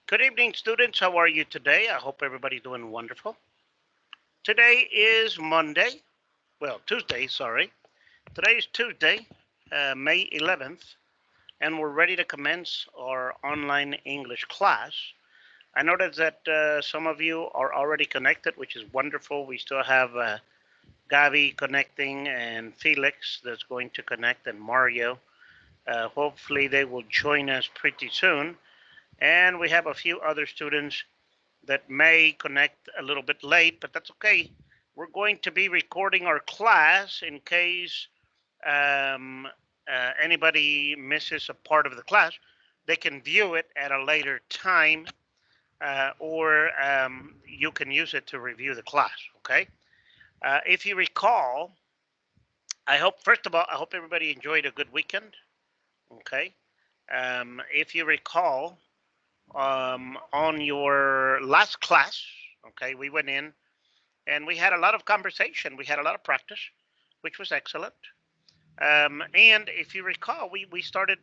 Good evening, students. How are you today? I hope everybody's doing wonderful. Today is Monday. Well, Tuesday, sorry. Today is Tuesday, May 11th, and we're ready to commence our online English class. I noticed that some of you are already connected, which is wonderful. We still have Gavi connecting and Felix that's going to connect, and Mario. Hopefully, they will join us pretty soon. And we have a few other students that may connect a little bit late, but that's okay. We're going to be recording our class in case um, anybody misses a part of the class. They can view it at a later time, or you can use it to review the class. Okay. If you recall, I hope first of all, I hope everybody enjoyed a good weekend. Okay. If you recall, on your last class, okay, we went in and we had a lot of conversation. We had a lot of practice, which was excellent. And if you recall, we started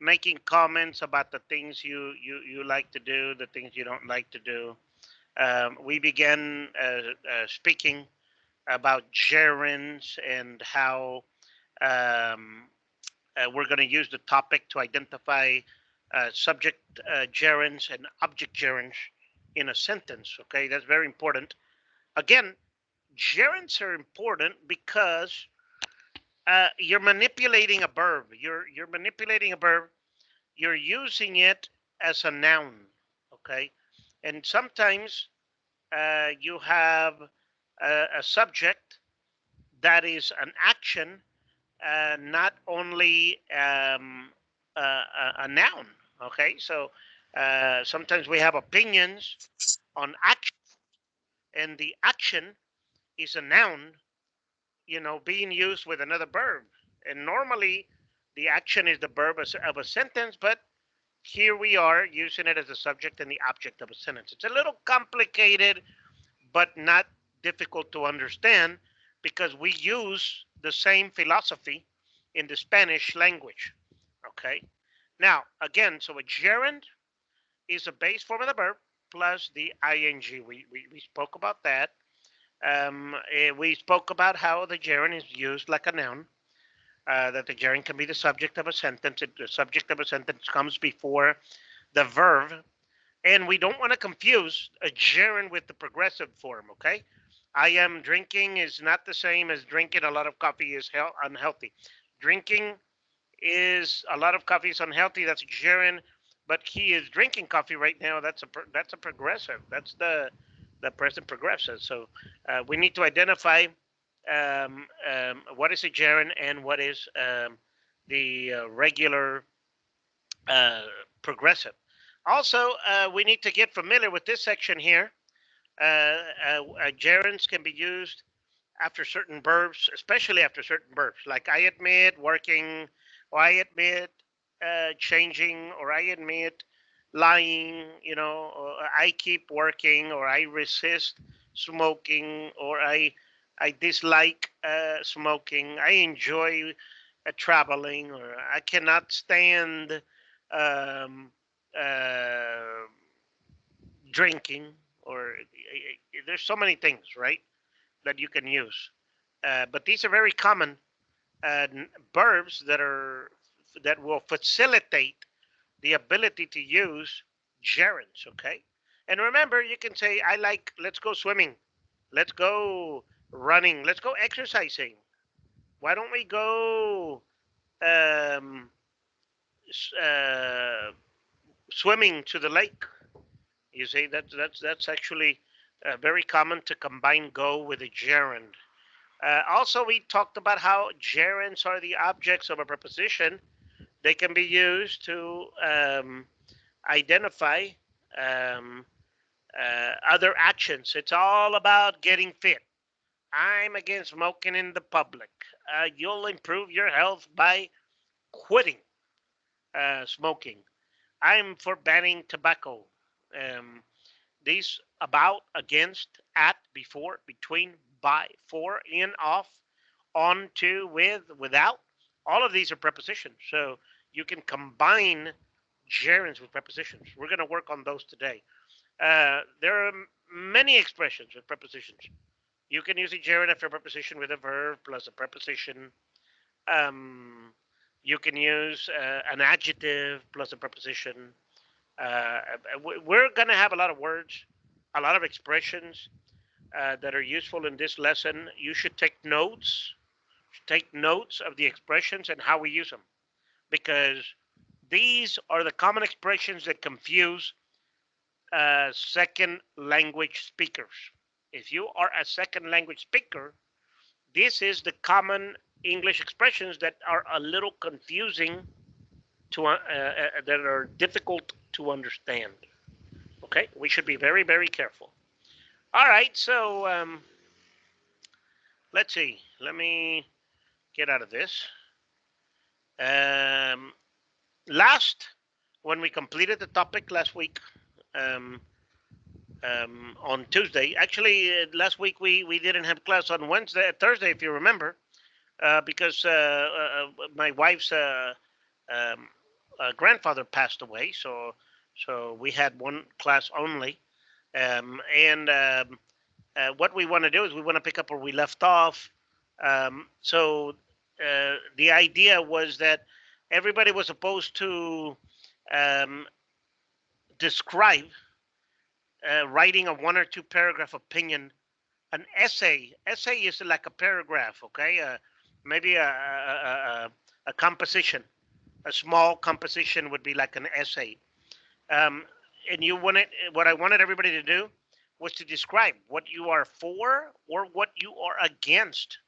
making comments about the things you like to do, the things you don't like to do. We began speaking about gerunds and how um, we're going to use the topic to identify subject gerunds and object gerunds in a sentence. Okay, that's very important. Again, gerunds are important because you're manipulating a verb. You're manipulating a verb. You're using it as a noun. Okay, and sometimes you have a subject that is an action, not only a noun. Okay, so sometimes we have opinions on action, and the action is a noun, being used with another verb. And normally, the action is the verb of a sentence, but here we are using it as the subject and the object of a sentence. It's a little complicated, but not difficult to understand because we use the same philosophy in the Spanish language. Okay. Now, again, so a gerund is a base form of the verb plus the ing. We spoke about that. We spoke about how the gerund is used like a noun, that the gerund can be the subject of a sentence. The subject of a sentence comes before the verb. And we don't want to confuse a gerund with the progressive form, okay? I am drinking is not the same as drinking a lot of coffee is unhealthy. Drinking is a lot of coffee is unhealthy. That's a gerund, but he is drinking coffee right now. That's a progressive. That's the present progressive. So we need to identify what is a gerund and what is the regular uh, progressive. Also, we need to get familiar with this section here. Gerunds can be used after certain verbs, especially after certain verbs, like I admit working, or I admit changing, or I admit lying, or I keep working, or I resist smoking, or I dislike smoking, I enjoy traveling, or I cannot stand um, uh, drinking, or there's so many things, right, that you can use. But these are very common uh, verbs that will facilitate the ability to use gerunds. Okay, and remember, you can say, "I like. Let's go swimming. Let's go running. Let's go exercising. Why don't we go um, uh, swimming to the lake?" You see, that's actually very common to combine "go" with a gerund. Also, we talked about how gerunds are the objects of a preposition. They can be used to identify um, other actions. It's all about getting fit. I'm against smoking in the public. You'll improve your health by quitting smoking. I'm for banning tobacco. Um, these about, against, at, before, between, by, for, in, off, on, to, with, without. All of these are prepositions. So you can combine gerunds with prepositions. We're going to work on those today. There are many expressions with prepositions. You can use a gerund after a preposition with a verb plus a preposition. Um, you can use an adjective plus a preposition. Uh, we're going to have a lot of words, a lot of expressions that are useful in this lesson. You should take notes. Take notes of the expressions and how we use them, because these are the common expressions that confuse second language speakers. If you are a second language speaker, this is the common English expressions that are a little confusing that are difficult to understand. Okay, we should be very, very careful. All right, so let's see. Let me get out of this. Um, last, when we completed the topic last week, um, on Tuesday. Actually, last week we didn't have class on Thursday, if you remember, because my wife's um, grandfather passed away. So we had one class only. And what we want to do is we want to pick up where we left off. The idea was that everybody was supposed to um, describe writing a 1 or 2 paragraph opinion. An essay is like a paragraph, okay? Maybe a composition, a small composition would be like an essay. Um, and what I wanted everybody to do was to describe what you are for or what you are against.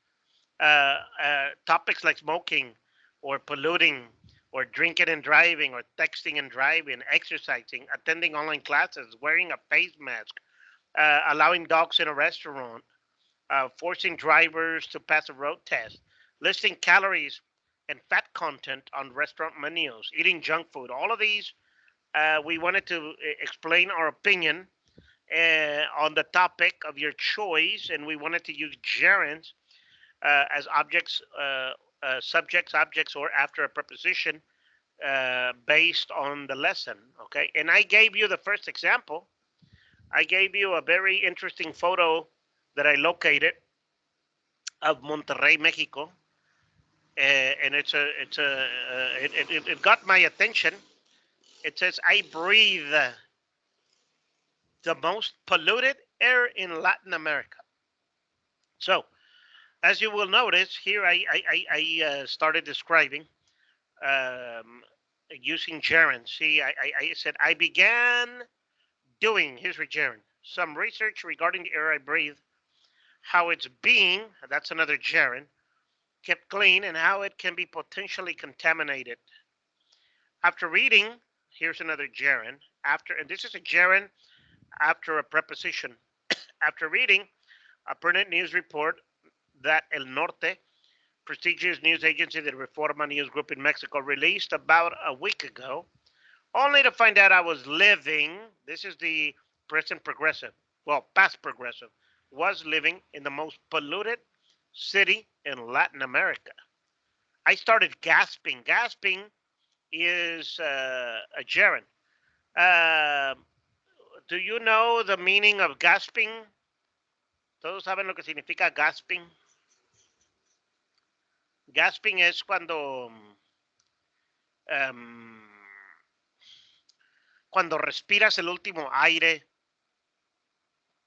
Topics like smoking or polluting or drinking and driving or texting and driving, exercising, attending online classes, wearing a face mask, allowing dogs in a restaurant, forcing drivers to pass a road test, listing calories and fat content on restaurant menus, eating junk food. All of these, we wanted to explain our opinion on the topic of your choice, and we wanted to use gerunds as subjects, objects, or after a preposition based on the lesson. Okay, and I gave you the first example. I gave you a very interesting photo that I located of Monterrey, Mexico, and it got my attention. It says, "I breathe the most polluted air in Latin America." So, as you will notice here, I started describing um, using gerunds. See, I said I began doing, here's your gerund, some research regarding the air I breathe, how it's being, that's another gerund, kept clean, and how it can be potentially contaminated. After reading, here's another gerund. And this is a gerund after a preposition. After reading a pertinent news report that El Norte, prestigious news agency, the Reforma news group in Mexico, released about a week ago, only to find out I was living, this is the present progressive, well, past progressive, was living in the most polluted city in Latin America. I started gasping. Gasping is a gerund. Uh, do you know the meaning of gasping? ¿Todos saben lo que significa gasping? Gasping es um, cuando respiras el último aire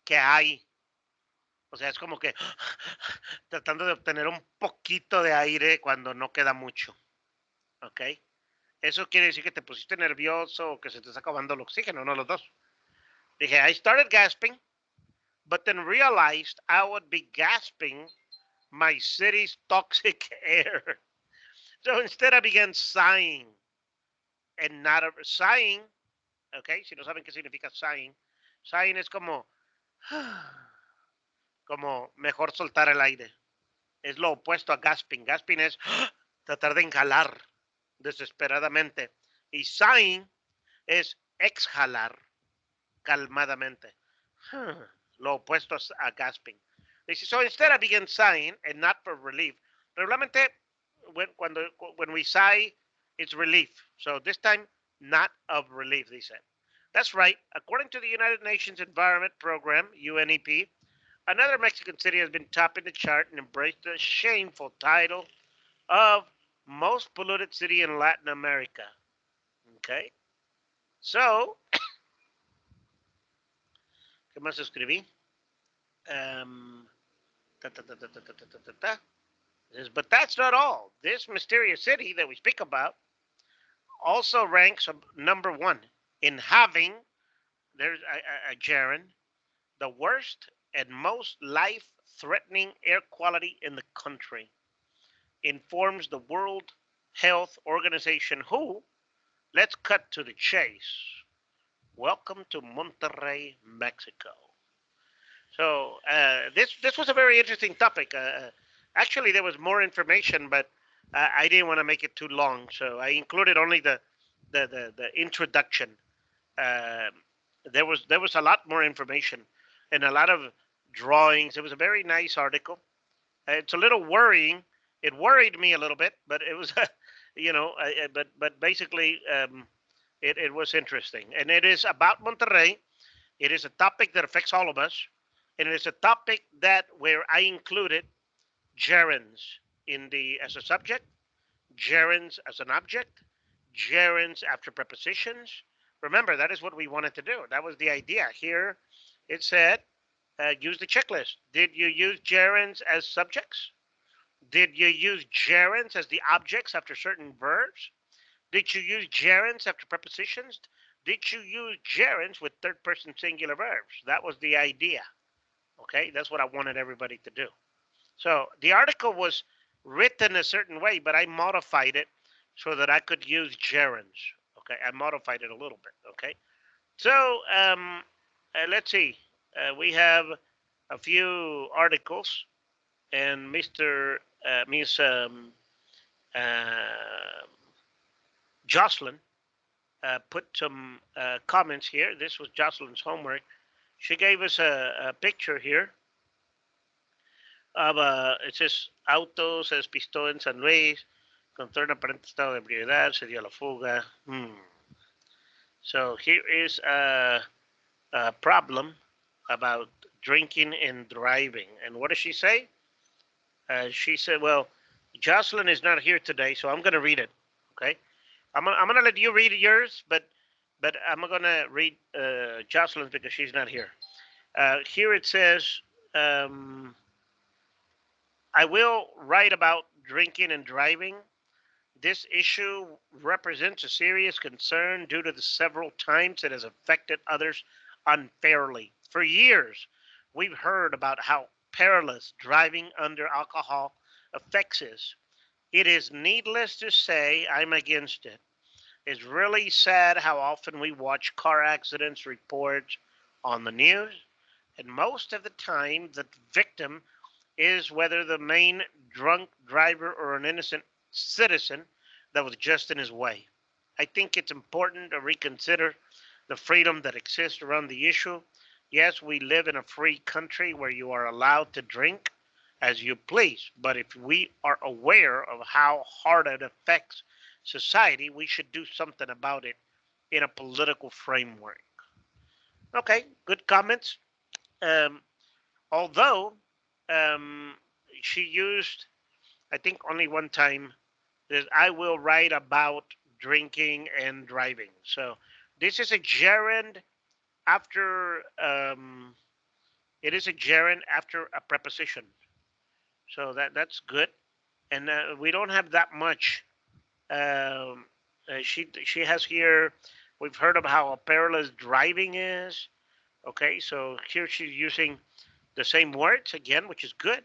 que hay. O sea, es como que tratando de obtener un poquito de aire cuando no queda mucho. ¿Ok? Eso quiere decir que te pusiste nervioso o que se te está acabando el oxígeno, no los dos. Dije, I started gasping, but then realized I would be gasping my city's toxic air. So instead I began sighing. And not sighing, ¿ok? Si no saben qué significa sighing, sighing es como mejor soltar el aire. Es lo opuesto a gasping. Gasping es tratar de inhalar desesperadamente. Y sighing es exhalar calmadamente. Lo opuesto a gasping. Dice, so instead I began sighing and not for relief. Regularmente when we sigh, it's relief. So this time not of relief, they said. That's right. According to the United Nations Environment Program, UNEP, another Mexican city has been topping the chart and embraced the shameful title of most polluted city in Latin America. Okay. So, ¿qué más escribí? Um, ta, ta, ta, ta, ta, ta, ta, ta, ta. But that's not all. This mysterious city that we speak about also ranks number one in having, there's a gerund, the worst and most life-threatening air quality in the country, informs the World Health Organization, who, let's cut to the chase. Welcome to Monterrey, Mexico. So this was a very interesting topic. Actually, there was more information, but I didn't want to make it too long, so I included only the introduction. Uh, there was a lot more information and a lot of drawings. It was a very nice article. It's a little worrying. It worried me a little bit, but it was, but basically, it was interesting, and it is about Monterrey. It is a topic that affects all of us, and it is a topic that where I included gerunds in the as a subject, gerunds as an object, gerunds after prepositions. Remember, that is what we wanted to do. That was the idea. Here, it said, use the checklist. Did you use gerunds as subjects? Did you use gerunds as the objects after certain verbs? Did you use gerunds after prepositions? Did you use gerunds with third person singular verbs? That was the idea. Okay, that's what I wanted everybody to do. So the article was written a certain way, but I modified it so that I could use gerunds. Okay, I modified it a little bit. Okay, so let's see. We have a few articles, and Miss uh, Jocelyn put some comments here. This was Jocelyn's homework. She gave us a picture here of, it says, autos, se despistó en San Luis, contra un aparente estado de ebriedad, se dio la fuga. So here is a problem about drinking and driving. And what does she say? She said, well, Jocelyn is not here today, so I'm going to read it. Okay. I'm gonna let you read yours, but I'm gonna read Jocelyn's because she's not here. Here it says, I will write about drinking and driving. This issue represents a serious concern due to the several times it has affected others unfairly. For years, we've heard about how perilous driving under alcohol affects us. It is needless to say I'm against it. It's really sad how often we watch car accidents reports on the news, and most of the time the victim is whether the main drunk driver or an innocent citizen that was just in his way. I think it's important to reconsider the freedom that exists around the issue. Yes, we live in a free country where you are allowed to drink as you please, but if we are aware of how hard it affects society, we should do something about it in a political framework. Okay, good comments. Um, although um, she used, I think, only one time, that I will write about drinking and driving. So this is a gerund after, it is a gerund after a preposition. So that's good. And we don't have that much. She has here, we've heard of how perilous driving is. Okay, so here she's using the same words again, which is good.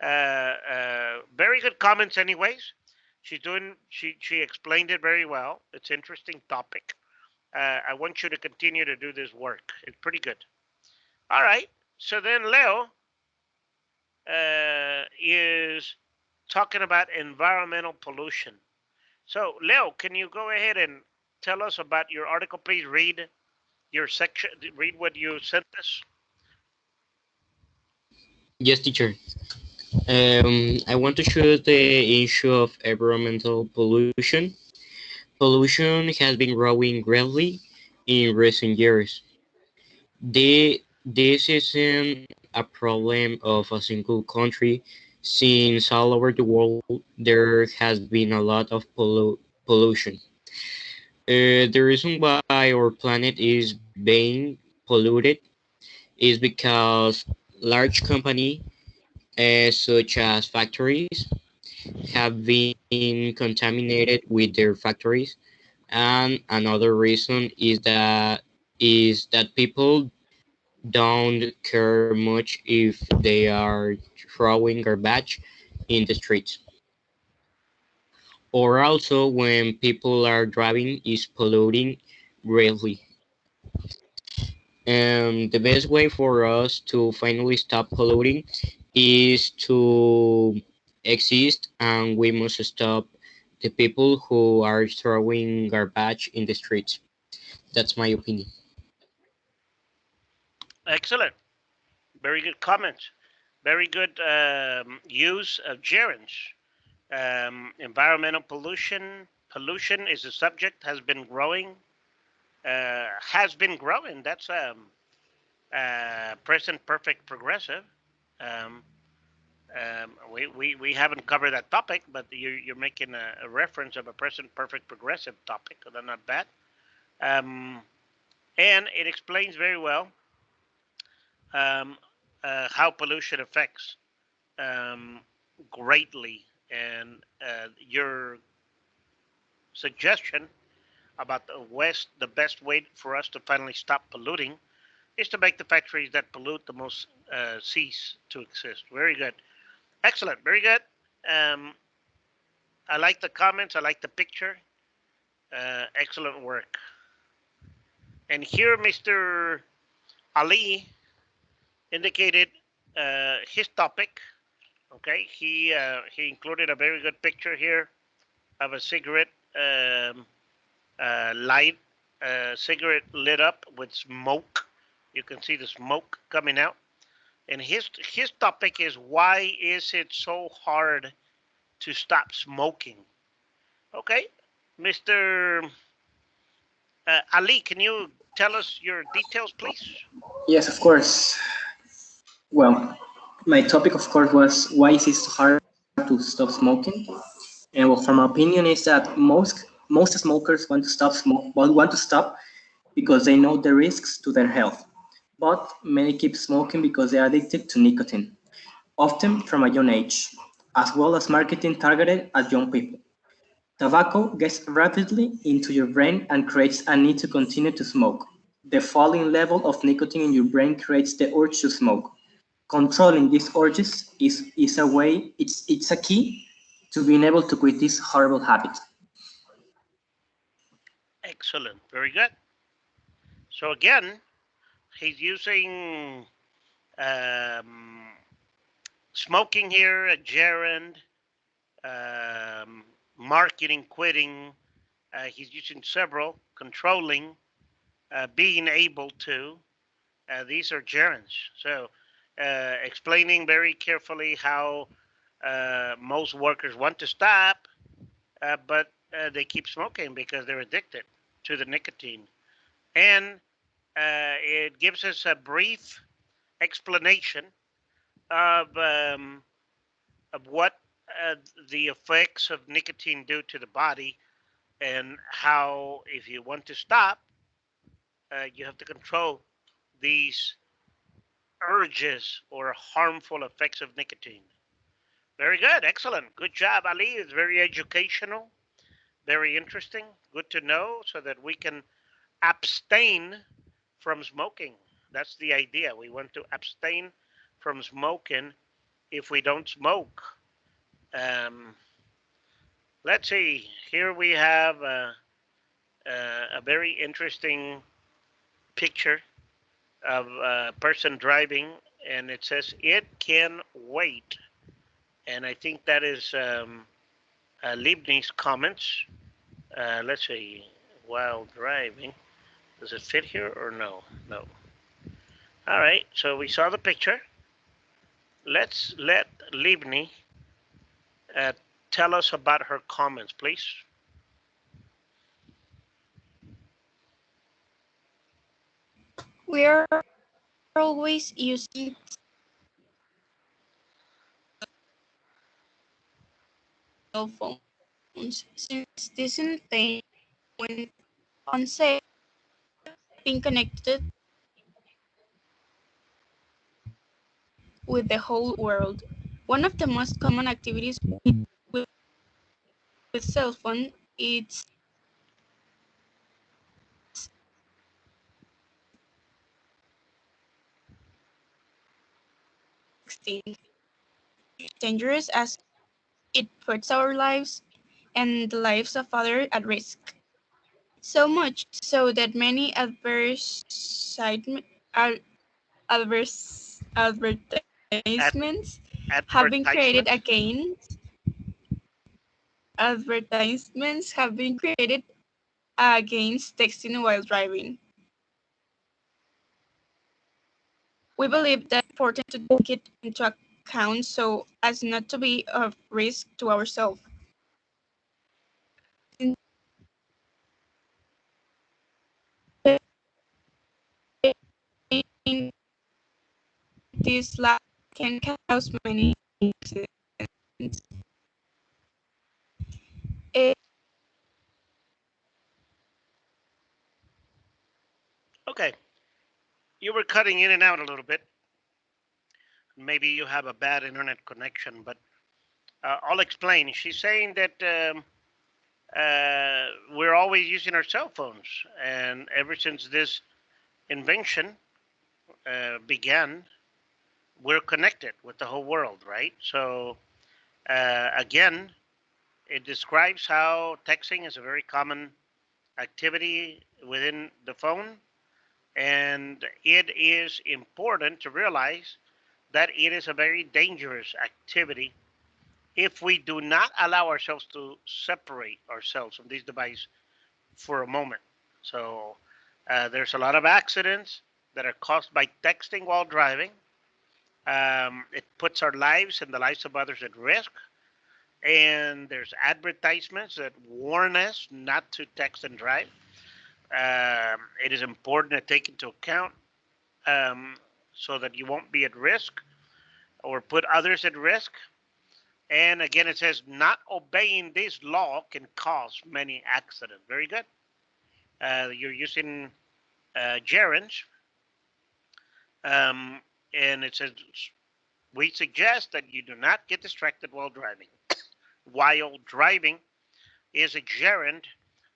Very good comments, anyways. She explained it very well. It's an interesting topic. I want you to continue to do this work. It's pretty good. All right. So then Leo is talking about environmental pollution. So Leo, can you go ahead and tell us about your article? Please read your section. Read what you sent us. Yes, teacher. I want to choose the issue of environmental pollution. Pollution has been growing greatly in recent years. This isn't a problem of a single country, since all over the world there has been a lot of pollution. The reason why our planet is being polluted is because large companies, such as factories, have been contaminated with their factories, and another reason is that people don't care much if they are throwing garbage in the streets, or also when people are driving is polluting greatly. And the best way for us to finally stop polluting is to exist, and we must stop the people who are throwing garbage in the streets. That's my opinion. Excellent. Very good comment. Very good use of gerunds. Environmental pollution. Pollution is a subject, has been growing. Has been growing. That's present perfect progressive. Um, we haven't covered that topic, but you're making a reference of a present perfect progressive topic. They're not bad. Um, and it explains very well um, how pollution affects um, greatly. And your suggestion about the best way for us to finally stop polluting is to make the factories that pollute the most cease to exist. Very good. Excellent. Very good. Um, I like the comments. I like the picture. Excellent work. And here, Mr. Ali indicated his topic. Okay, he included a very good picture here of a cigarette um, light, cigarette lit up with smoke. You can see the smoke coming out. And his topic is, why is it so hard to stop smoking? Okay, Mr. Ali, can you tell us your details, please? Yes, of course. Well, my topic, of course, was why is it so hard to stop smoking? And well, from my opinion, is that most smokers want to want to stop because they know the risks to their health. But many keep smoking because they are addicted to nicotine, often from a young age, as well as marketing targeted at young people. Tobacco gets rapidly into your brain and creates a need to continue to smoke. The falling level of nicotine in your brain creates the urge to smoke. Controlling these urges is a way, it's a key to being able to quit this horrible habit. Excellent, very good. So again, he's using um, smoking here, a gerund, um, marketing, quitting. He's using several, controlling, being able to. These are gerunds. So explaining very carefully how most workers want to stop, but they keep smoking because they're addicted to the nicotine. And it gives us a brief explanation of um, of what uh, the effects of nicotine do to the body, and how, if you want to stop, you have to control these urges or harmful effects of nicotine. Very good, excellent, good job, Ali. It's very educational, very interesting, good to know, so that we can abstain from smoking. That's the idea. We want to abstain from smoking if we don't smoke. Um, let's see. Here we have a very interesting picture of a person driving, and it says it can wait. And I think that is Leibniz's comments. Let's see. While driving, does it fit here or no? No. All right. So we saw the picture. Let's let Leibniz uh, tell us about her comments, please. We are always using cell phones since this invention went on sale, being connected with the whole world. One of the most common activities with, with cell phone is texting. Dangerous as it puts our lives and the lives of others at risk. So much so that many Ad advertisements have been created advertisements. against advertisements have been created against texting while driving. We believe that it's important to take it into account so as not to be of risk to ourselves. This lack can cause many accidents. Okay, you were cutting in and out a little bit. Maybe you have a bad internet connection, but I'll explain. She's saying that we're always using our cell phones, and ever since this invention began, we're connected with the whole world, right? So again, it describes how texting is a very common activity within the phone, and it is important to realize that it is a very dangerous activity if we do not allow ourselves to separate ourselves from this device for a moment. So there's a lot of accidents that are caused by texting while driving. It puts our lives and the lives of others at risk. And there's advertisements that warn us not to text and drive. It is important to take into account um, so that you won't be at risk or put others at risk. And again, it says not obeying this law can cause many accidents. Very good. You're using gerunds, um, and it says we suggest that you do not get distracted while driving. While driving is a gerund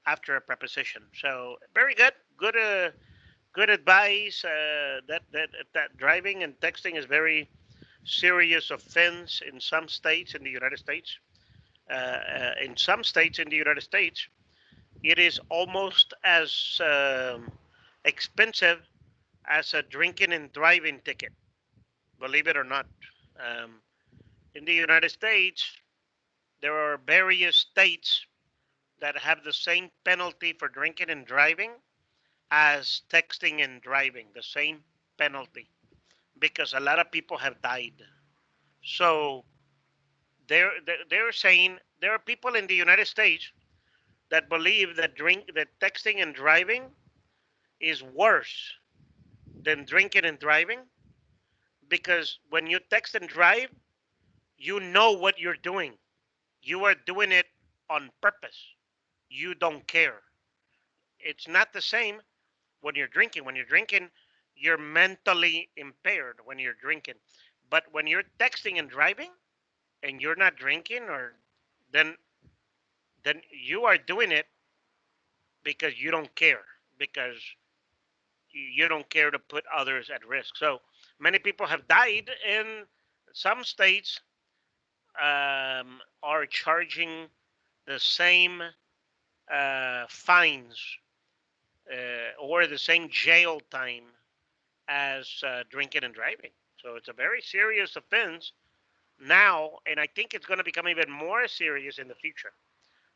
after a preposition. So very good, good advice. That driving and texting is very serious offense in some states in the United States. In some states in the United States, it is almost as expensive as a drinking and driving ticket. Believe it or not, um, in the United States, there are various states that have the same penalty for drinking and driving as texting and driving, the same penalty, because a lot of people have died. So they're saying there are people in the United States that believe that texting and driving is worse than drinking and driving because when you text and drive, you know what you're doing. You are doing it on purpose. You don't care. It's not the same when you're drinking. When you're drinking, you're mentally impaired when you're drinking. But when you're texting and driving and you're not drinking or then then you are doing it because you don't care because you don't care to put others at risk. So many people have died in some states are charging the same fines or the same jail time as drinking and driving. So it's a very serious offense now, and I think it's going to become even more serious in the future.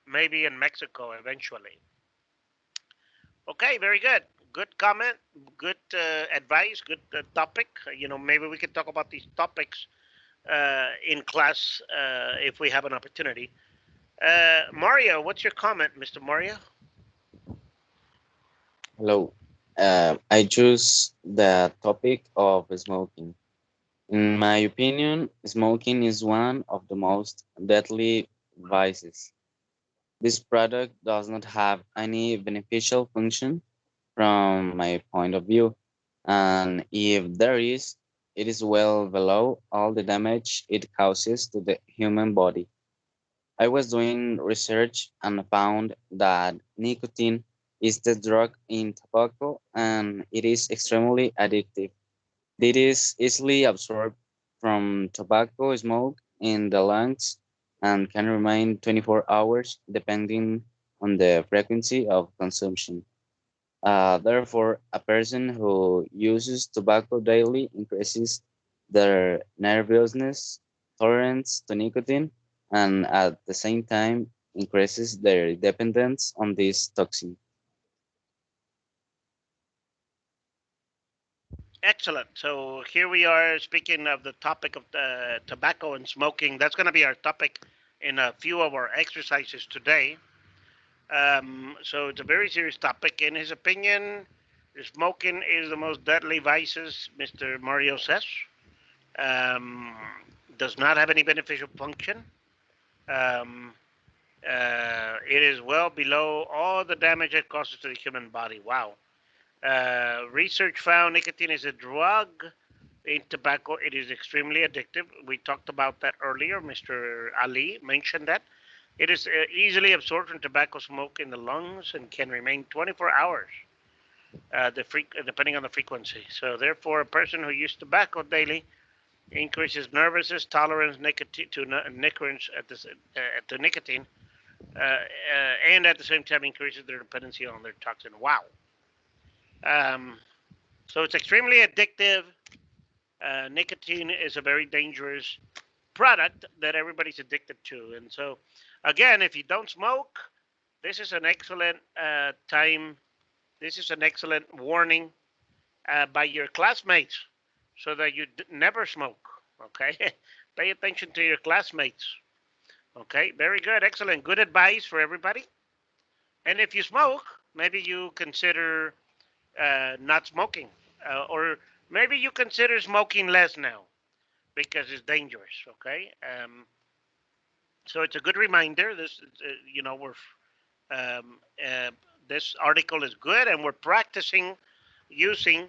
Maybe in Mexico eventually. Okay, very good. Good comment. Good advice. Good topic. Maybe we could talk about these topics in class if we have an opportunity. Mario, what's your comment, Mr. Mario? Hello. I choose the topic of smoking. In my opinion, smoking is one of the most deadly vices. This product does not have any beneficial function from my point of view, and if there is, it is well below all the damage it causes to the human body. I was doing research and found that nicotine is the drug in tobacco and it is extremely addictive. It is easily absorbed from tobacco smoke in the lungs and can remain 24 hours depending on the frequency of consumption. Therefore, a person who uses tobacco daily increases their nervousness, tolerance to nicotine, and at the same time increases their dependence on this toxin. Excellent. So here we are speaking of the topic of tobacco and smoking. That's going to be our topic in a few of our exercises today. So it's a very serious topic. In his opinion, smoking is the most deadly vices, Mr. Mario says. Um, does not have any beneficial function. Um, it is well below all the damage it causes to the human body. Wow. Research found nicotine is a drug in tobacco. It is extremely addictive. We talked about that earlier. Mr. Ali mentioned that. It is easily absorbed from tobacco smoke in the lungs and can remain 24 hours, depending on the frequency. So, therefore, a person who uses tobacco daily increases nervousness, tolerance to nicotine to nicotine, and at the same time increases their dependency on their toxin. Wow. Um, so it's extremely addictive. Nicotine is a very dangerous product that everybody's addicted to. And so, again, if you don't smoke, this is an excellent time. This is an excellent warning by your classmates so that you never smoke. Okay. Pay attention to your classmates. Okay. Very good. Excellent. Good advice for everybody. And if you smoke, maybe you consider not smoking, or maybe you consider smoking less now because it's dangerous. Okay. So it's a good reminder. We're um, uh, this article is good, and we're practicing using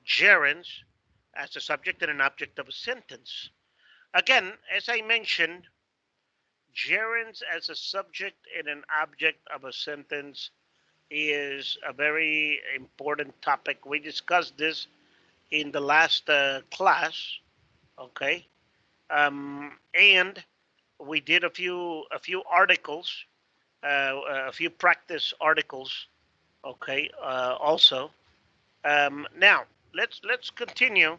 gerunds as a subject and an object of a sentence. Again, as I mentioned, gerunds as a subject and an object of a sentence is a very important topic. We discussed this in the last class, okay, and we did a few articles, a few practice articles, okay, also. Now let's continue.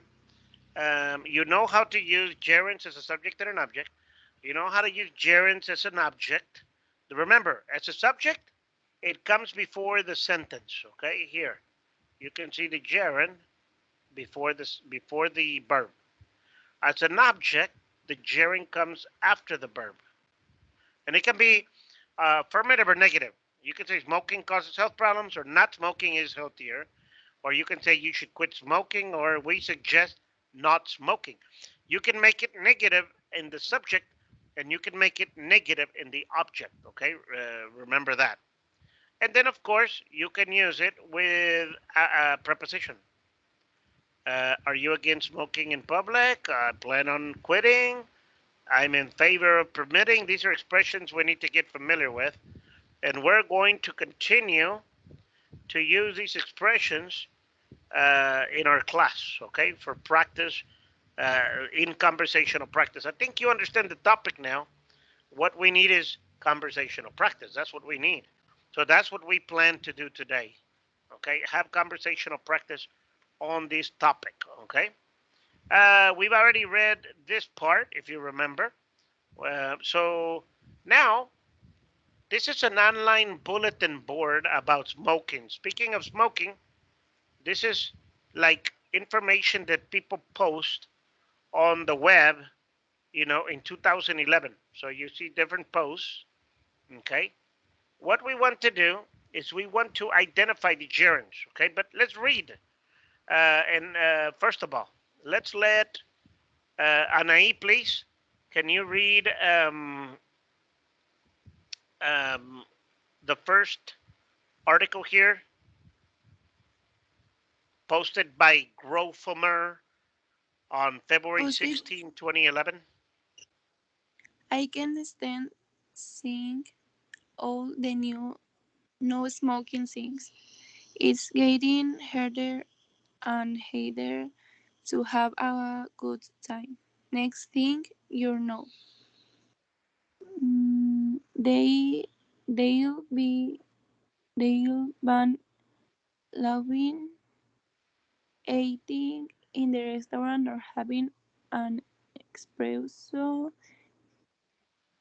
You know how to use gerunds as a subject and an object. You know how to use gerunds as an object. Remember, as a subject, it comes before the sentence. Okay, here you can see the gerund before the verb. As an object, the gerund comes after the verb, and it can be affirmative or negative. You can say smoking causes health problems, or not smoking is healthier, or you can say you should quit smoking, or we suggest not smoking. You can make it negative in the subject, and you can make it negative in the object. Okay, remember that. And then, of course, you can use it with a preposition. Are you against smoking in public? I plan on quitting. I'm in favor of permitting. These are expressions we need to get familiar with. And we're going to continue to use these expressions in our class, okay, for practice, in conversational practice. I think you understand the topic now. What we need is conversational practice. That's what we need. So that's what we plan to do today, okay? Have conversational practice on this topic, okay? We've already read this part, if you remember. So now, this is an online bulletin board about smoking. Speaking of smoking, this is like information that people post on the web, in 2011. So you see different posts, okay? What we want to do is we want to identify the gerunds, okay? But let's read. First of all, let's let Anai, please. Can you read the first article here, posted by Grofomer on February Posted. 16, 2011? I can stand seeing all the new no smoking things. It's getting harder and harder to have a good time. Next thing you know, they'll ban loving, eating in the restaurant, or having an espresso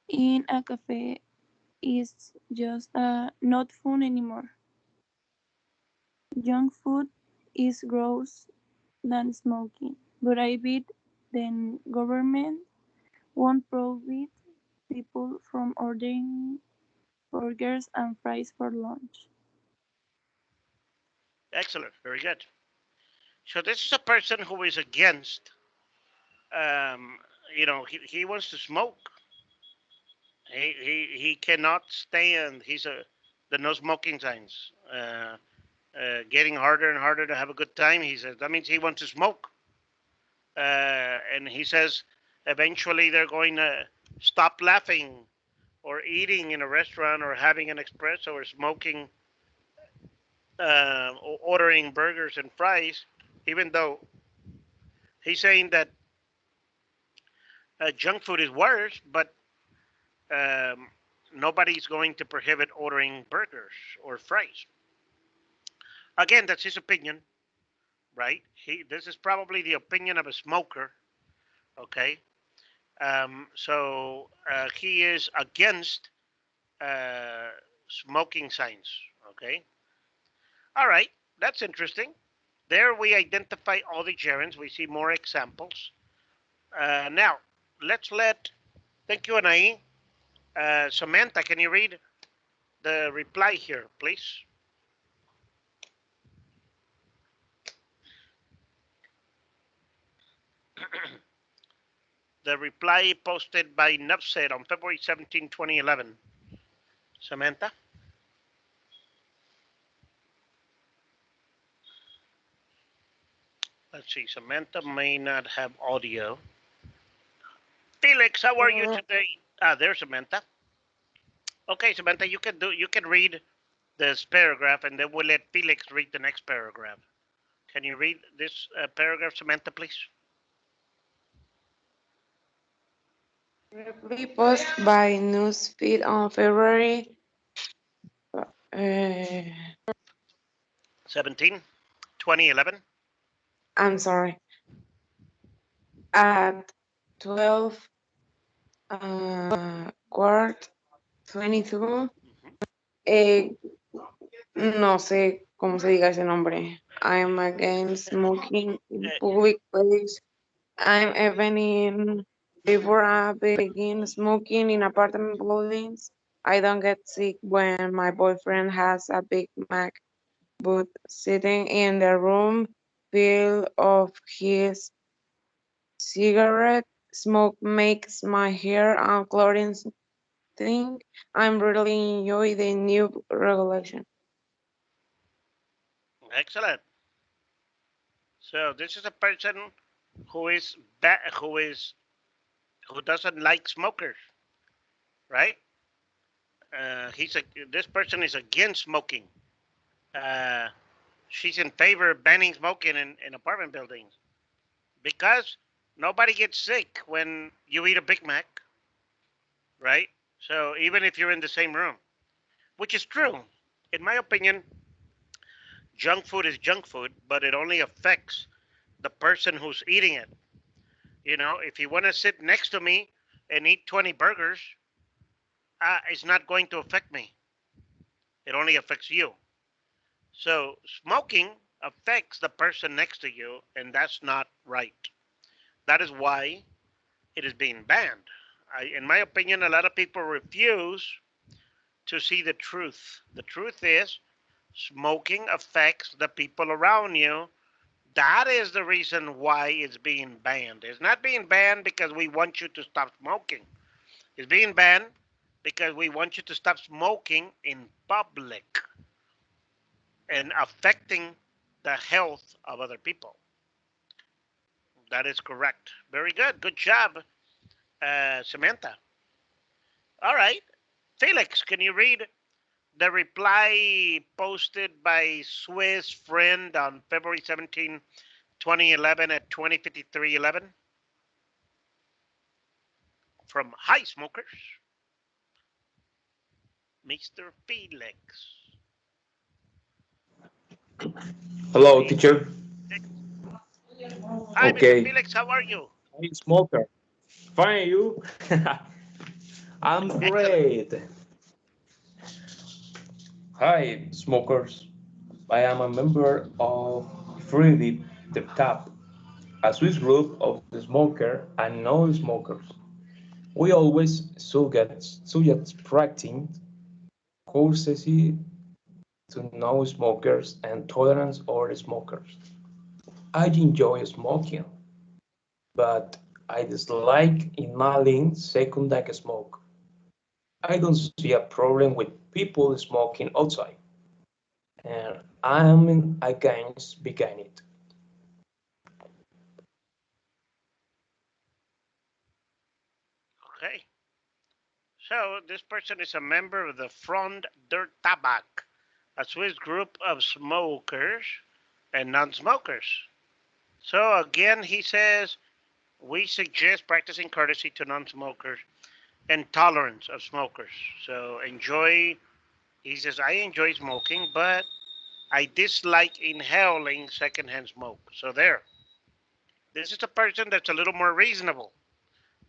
in a cafe is just not fun anymore. Junk food is gross than smoking, but I bet the government won't prohibit people from ordering burgers and fries for lunch. Excellent, very good. So this is a person who is against, um, he wants to smoke. He cannot stand. The no smoking signs. Getting harder and harder to have a good time. He says that means he wants to smoke. And he says eventually they're going to stop laughing or eating in a restaurant or having an espresso or smoking, or ordering burgers and fries, even though he's saying that junk food is worse, but um, nobody's going to prohibit ordering burgers or fries. Again, that's his opinion, right? This is probably the opinion of a smoker, okay? He is against uh, smoking signs, okay? All right, that's interesting. There we identify all the gerunds. We see more examples. Now, let's let, thank you, Anai. Samantha, can you read the reply here, please? The reply posted by Nufset on February 17, 2011. Samantha? Let's see, Samantha may not have audio. Felix, how are you today? There's Samantha. Okay, Samantha, you can read this paragraph, and then we'll let Felix read the next paragraph. Can you read this paragraph, Samantha, please? Reply post by Newsfeed on February uh, 17, 2011. I'm sorry, at 12 quart 22. Eh, no sé cómo se diga ese nombre. I'm against smoking in public place. I'm even in favor of begin smoking in apartment buildings. I don't get sick when my boyfriend has a Big Mac, but sitting in the room filled of his cigarette smoke makes my hair and clothing stink. I'm really enjoy the new regulation. Excellent. So this is a person who is who doesn't like smokers, right? This person is against smoking. Uh, she's in favor of banning smoking in apartment buildings because nobody gets sick when you eat a Big Mac, right? So even if you're in the same room, which is true, in my opinion, junk food is junk food, but it only affects the person who's eating it. If you want to sit next to me and eat 20 burgers, it's not going to affect me. It only affects you. So smoking affects the person next to you, and that's not right. That is why it is being banned. In my opinion, a lot of people refuse to see the truth. The truth is smoking affects the people around you. That is the reason why it's being banned. It's not being banned because we want you to stop smoking. It's being banned because we want you to stop smoking in public and affecting the health of other people. That is correct. Very good. Good job, Samantha. All right. Felix, can you read the reply posted by Swiss friend on February 17, 2011 at 20:53:11 from Hi Smokers, Mr. Felix. Hello, teacher. Hi, Mr. Okay. Felix. How are you? Hey, smoker. Fine, you? I'm Excellent. great. Hi, smokers. I am a member of Freely the Tap, a Swiss group of the smoker and non-smokers. We always suggest practicing courtesy to non-smokers and tolerance over smokers. I enjoy smoking, but I dislike inhaling secondhand smoke. I don't see a problem with people smoking outside, and I am against beginning it. Okay. So this person is a member of the Front der Tabak, a Swiss group of smokers and non-smokers. So again, he says we suggest practicing courtesy to non-smokers and tolerance of smokers. So enjoy. He says I enjoy smoking, but I dislike inhaling secondhand smoke. So there. This is a person that's a little more reasonable.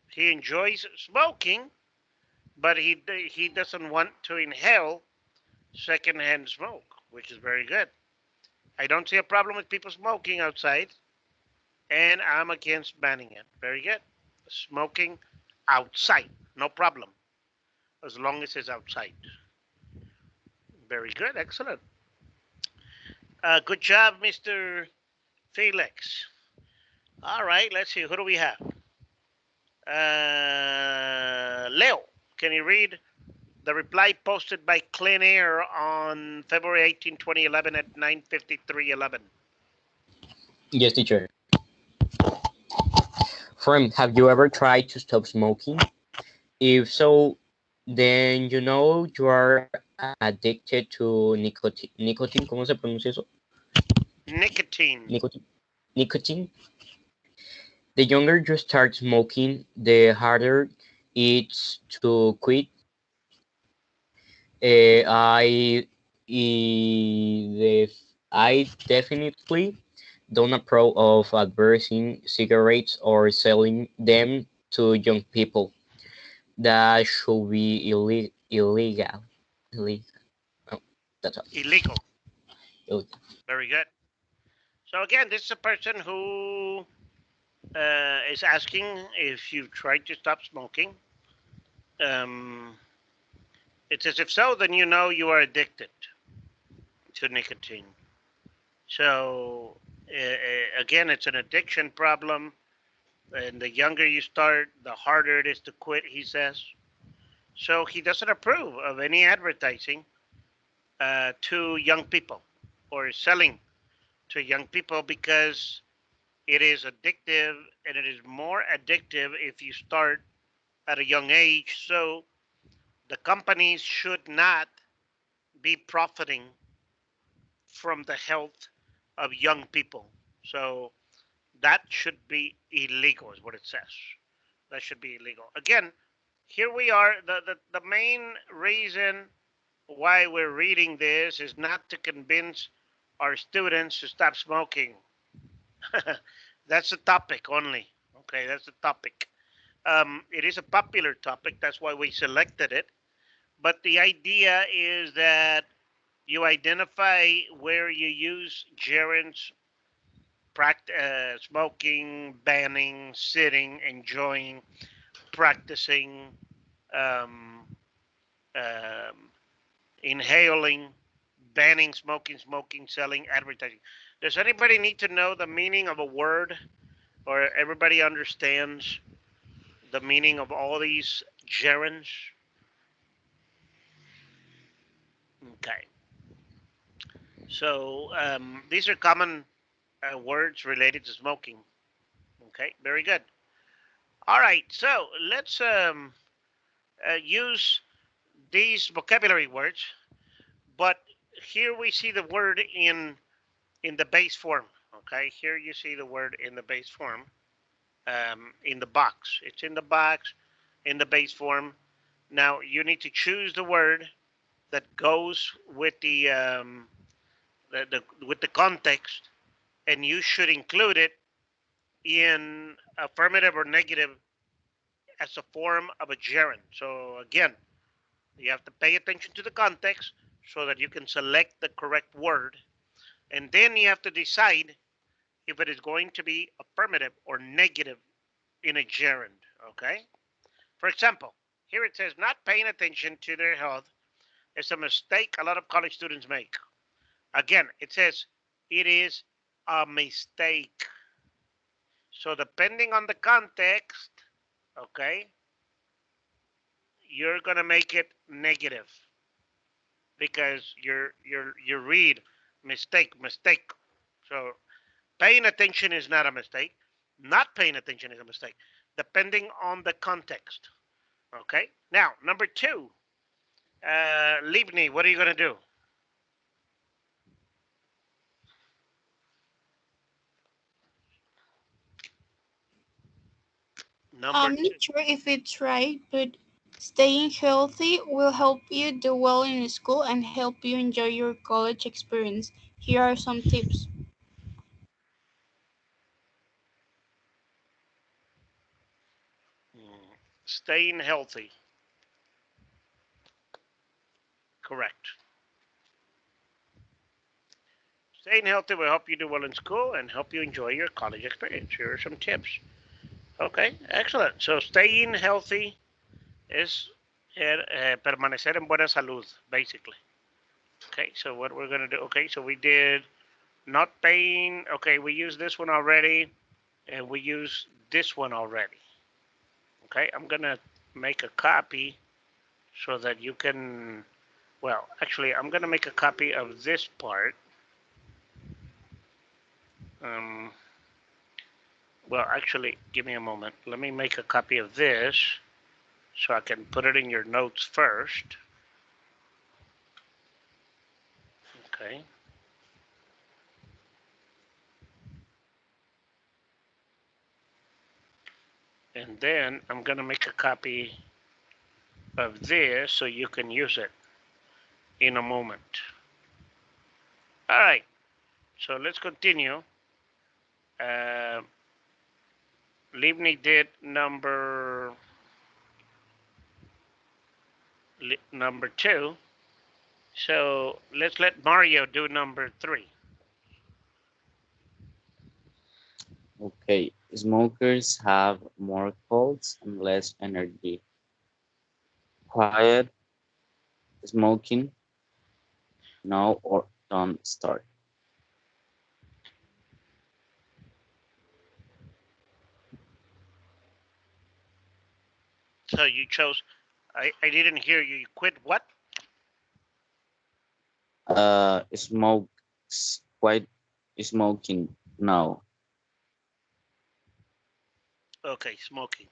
He enjoys smoking, but he doesn't want to inhale secondhand smoke, which is very good. I don't see a problem with people smoking outside, and I'm against banning it. Very good. Smoking outside, no problem, as long as it's outside. Very good, excellent. Good job, Mr. Felix. All right, let's see. Who do we have? Leo, can you read the reply posted by Clean Air on February 18, 2011 at 9:53:11? Yes, teacher. Friend, have you ever tried to stop smoking? If so, then you know you are addicted to nicotine. ¿Cómo se pronuncia eso? Nicotine. Nicotine. The younger you start smoking, the harder it's to quit. I, I definitely don't approve of advertising cigarettes or selling them to young people. That should be illegal. Illegal. Oh, that's all. Illegal. Oh, Very good. So again, this is a person who is asking if you've tried to stop smoking. Um, it says if so, then you know you are addicted to nicotine. So again, it's an addiction problem, and the younger you start, the harder it is to quit. He says. So he doesn't approve of any advertising to young people or selling to young people because it is addictive, and it is more addictive if you start at a young age. So the companies should not be profiting from the health of young people. So that should be illegal, is what it says. That should be illegal. Again, here we are. The main reason why we're reading this is not to convince our students to stop smoking. That's the topic only. Okay, that's the topic. It is a popular topic. That's why we selected it. But the idea is that you identify where you use gerunds, smoking, banning, sitting, enjoying, practicing, um, um, inhaling, banning smoking, smoking, selling, advertising. Does anybody need to know the meaning of a word, or everybody understands the meaning of all these gerunds? Okay. So these are common words related to smoking. Okay, very good. All right, so let's use these vocabulary words, but here we see the word in the base form. Okay, here you see the word in the base form, in the box. It's in the box, in the base form. Now you need to choose the word that goes with with the context, and you should include it in affirmative or negative as a form of a gerund. So again, you have to pay attention to the context so that you can select the correct word, and then you have to decide if it is going to be affirmative or negative in a gerund. Okay. For example, here it says not paying attention to their health is a mistake a lot of college students make. Again, it says it is a mistake. So depending on the context, okay, you're gonna make it negative because you read mistake, mistake. So paying attention is not a mistake. Not paying attention is a mistake, depending on the context. Okay. Now, number two, Livni, what are you gonna do? Number I'm two. not sure if it's right, but staying healthy will help you do well in school and help you enjoy your college experience. Here are some tips. Staying healthy. Correct. Staying healthy will help you do well in school and help you enjoy your college experience. Here are some tips. Okay, excellent. So staying healthy is permanecer en buena salud, basically. Okay, so what we're going to do, okay, so we did not paying, okay, we used this one already, and we used this one already. Okay, I'm going to make a copy so that you can, well, actually, I'm going to make a copy of this part. Um, well, actually, give me a moment. Let me make a copy of this so I can put it in your notes first. Okay. And then I'm going to make a copy of this so you can use it in a moment. All right. So let's continue. Livni did number two. So let's let Mario do number three. Okay, smokers have more colds and less energy. Quiet smoking, no or don't start. So you chose, I didn't hear you. You quit what? Smokes quite smoking now. Okay, smoking.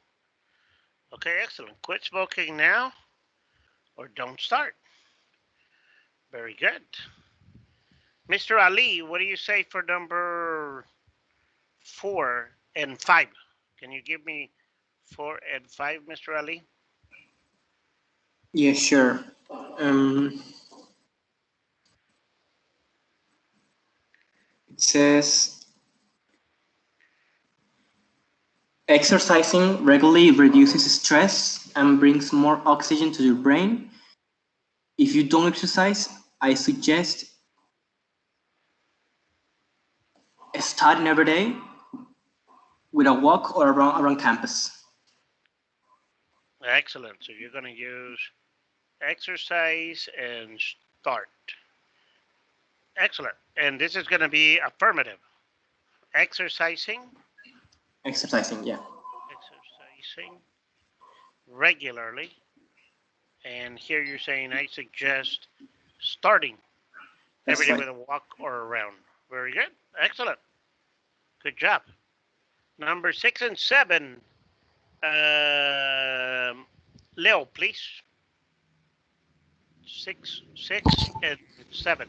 Okay, excellent. Quit smoking now or don't start. Very good. Mr. Ali, what do you say for number 4 and 5? Can you give me 4 and 5, Mr. Ali? Yeah, sure. It says exercising regularly reduces stress and brings more oxygen to your brain. If you don't exercise, I suggest starting every day with a walk or around campus. Excellent. So you're going to use exercise and start. Excellent. And this is going to be affirmative. Exercising. Exercising, yeah. Exercising regularly. And here you're saying, I suggest starting every day with a walk or a round. Very good. Excellent. Good job. Number 6 and 7. Leo, please. 6 and 7.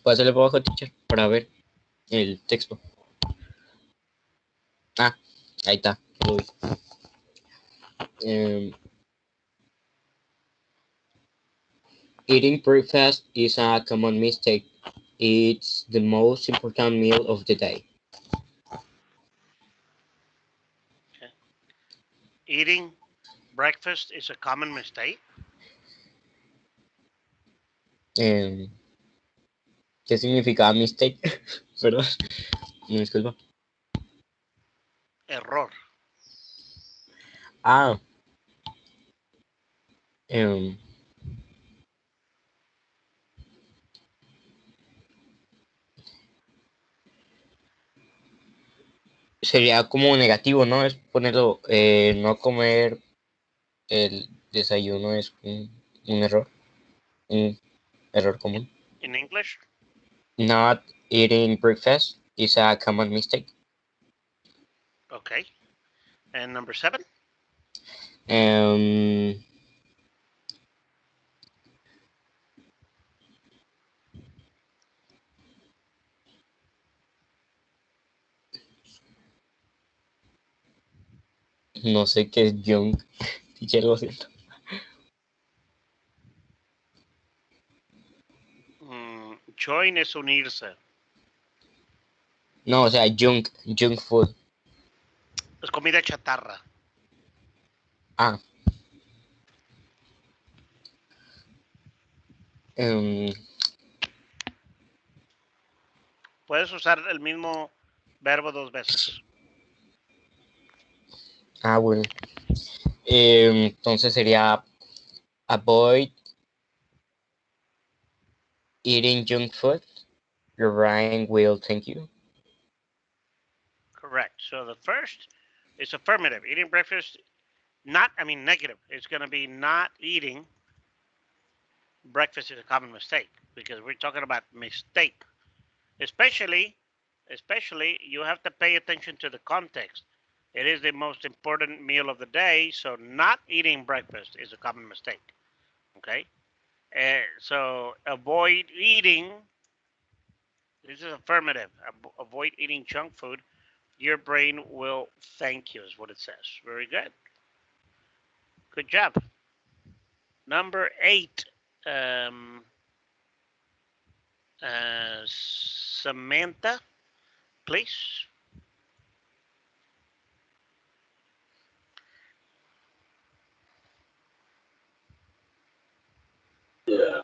Pásale para abajo, teacher, para ver el texto. Ah, ahí está. Lo vi. Eating breakfast is a common mistake. It's the most important meal of the day. Okay. Eating breakfast is a common mistake. ¿Qué significa mistake? Perdón, me disculpa. Error. Ah. Sería como negativo, ¿no? Es ponerlo, no comer el desayuno es un error común. In English? Not eating breakfast is a common mistake. Okay. And number 7? No sé qué es young. Teacher, lo siento. Join es unirse. No, o sea, junk food. Es comida chatarra. Ah. Puedes usar el mismo verbo 2 veces. Ah, bueno. Entonces sería avoid eating junk food. Ryan will thank you. Correct. So the first is affirmative. Eating breakfast, negative. It's going to be not eating breakfast is a common mistake because we're talking about mistake. Especially, you have to pay attention to the context. It is the most important meal of the day, so not eating breakfast is a common mistake. Okay? So avoid eating. This is affirmative. Avoid eating junk food. Your brain will thank you, is what it says. Very good. Good job. Number 8. Samantha, please.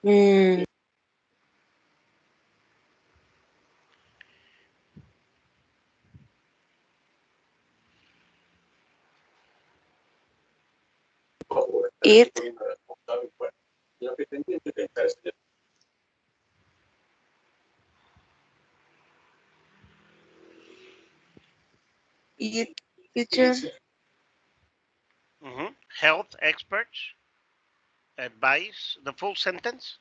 Eat. Eat, teacher. Health experts advise the full sentence.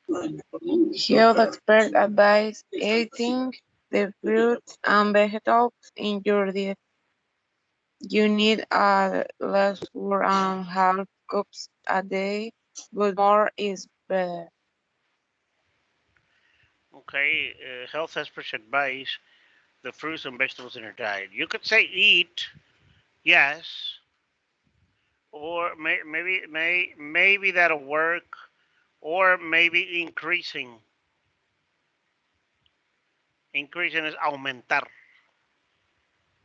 Health expert advise eating the fruits and vegetables in your diet. You need less 4.5 cups a day, but more is better. Okay, health experts advise the fruits and vegetables in your diet. You could say eat, yes, or maybe that'll work, or maybe increasing. Increasing is aumentar.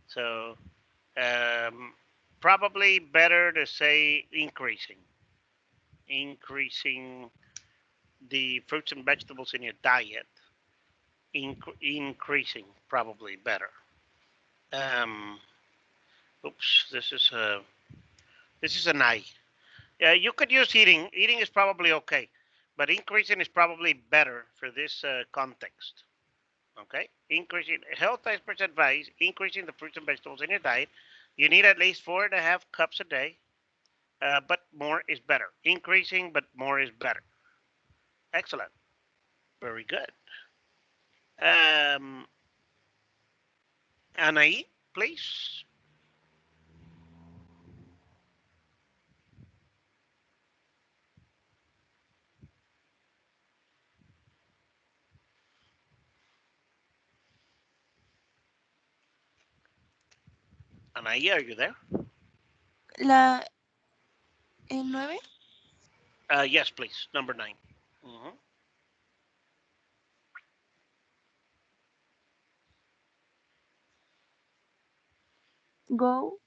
So probably better to say increasing the fruits and vegetables in your diet, increasing probably better. Oops, this is an I. Yeah, you could use eating. Eating is probably okay, but increasing is probably better for this context. Okay, increasing health experts advise increasing the fruits and vegetables in your diet. You need at least 4.5 cups a day, but more is better. Increasing, but more is better. Excellent. Very good. Anaí, please. Anaí, are you there? El 9. Yes, please. Number 9. Go.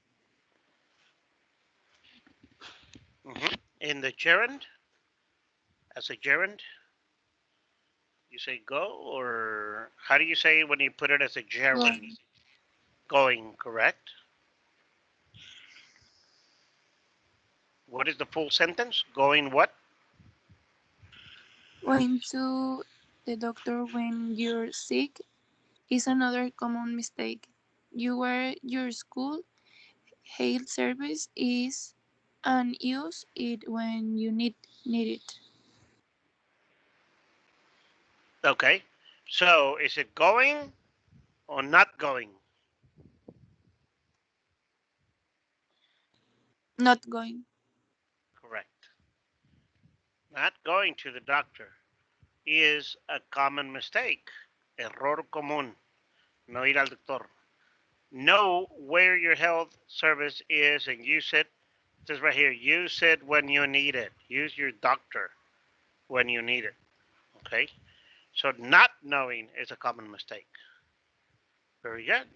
In the gerund, as a gerund, you say go, or how do you say when you put it as a gerund? Go. Going, correct? What is the full sentence? Going what? Going to the doctor when you're sick is another common mistake. You wear your school health service is and use it when you need it. Okay. So is it going or not going? Not going. Correct. Not going to the doctor is a common mistake. Error común. No ir al doctor. Know where your health service is and use it. It says right here, use it when you need it. Use your doctor when you need it. Okay? So not knowing is a common mistake. Very good.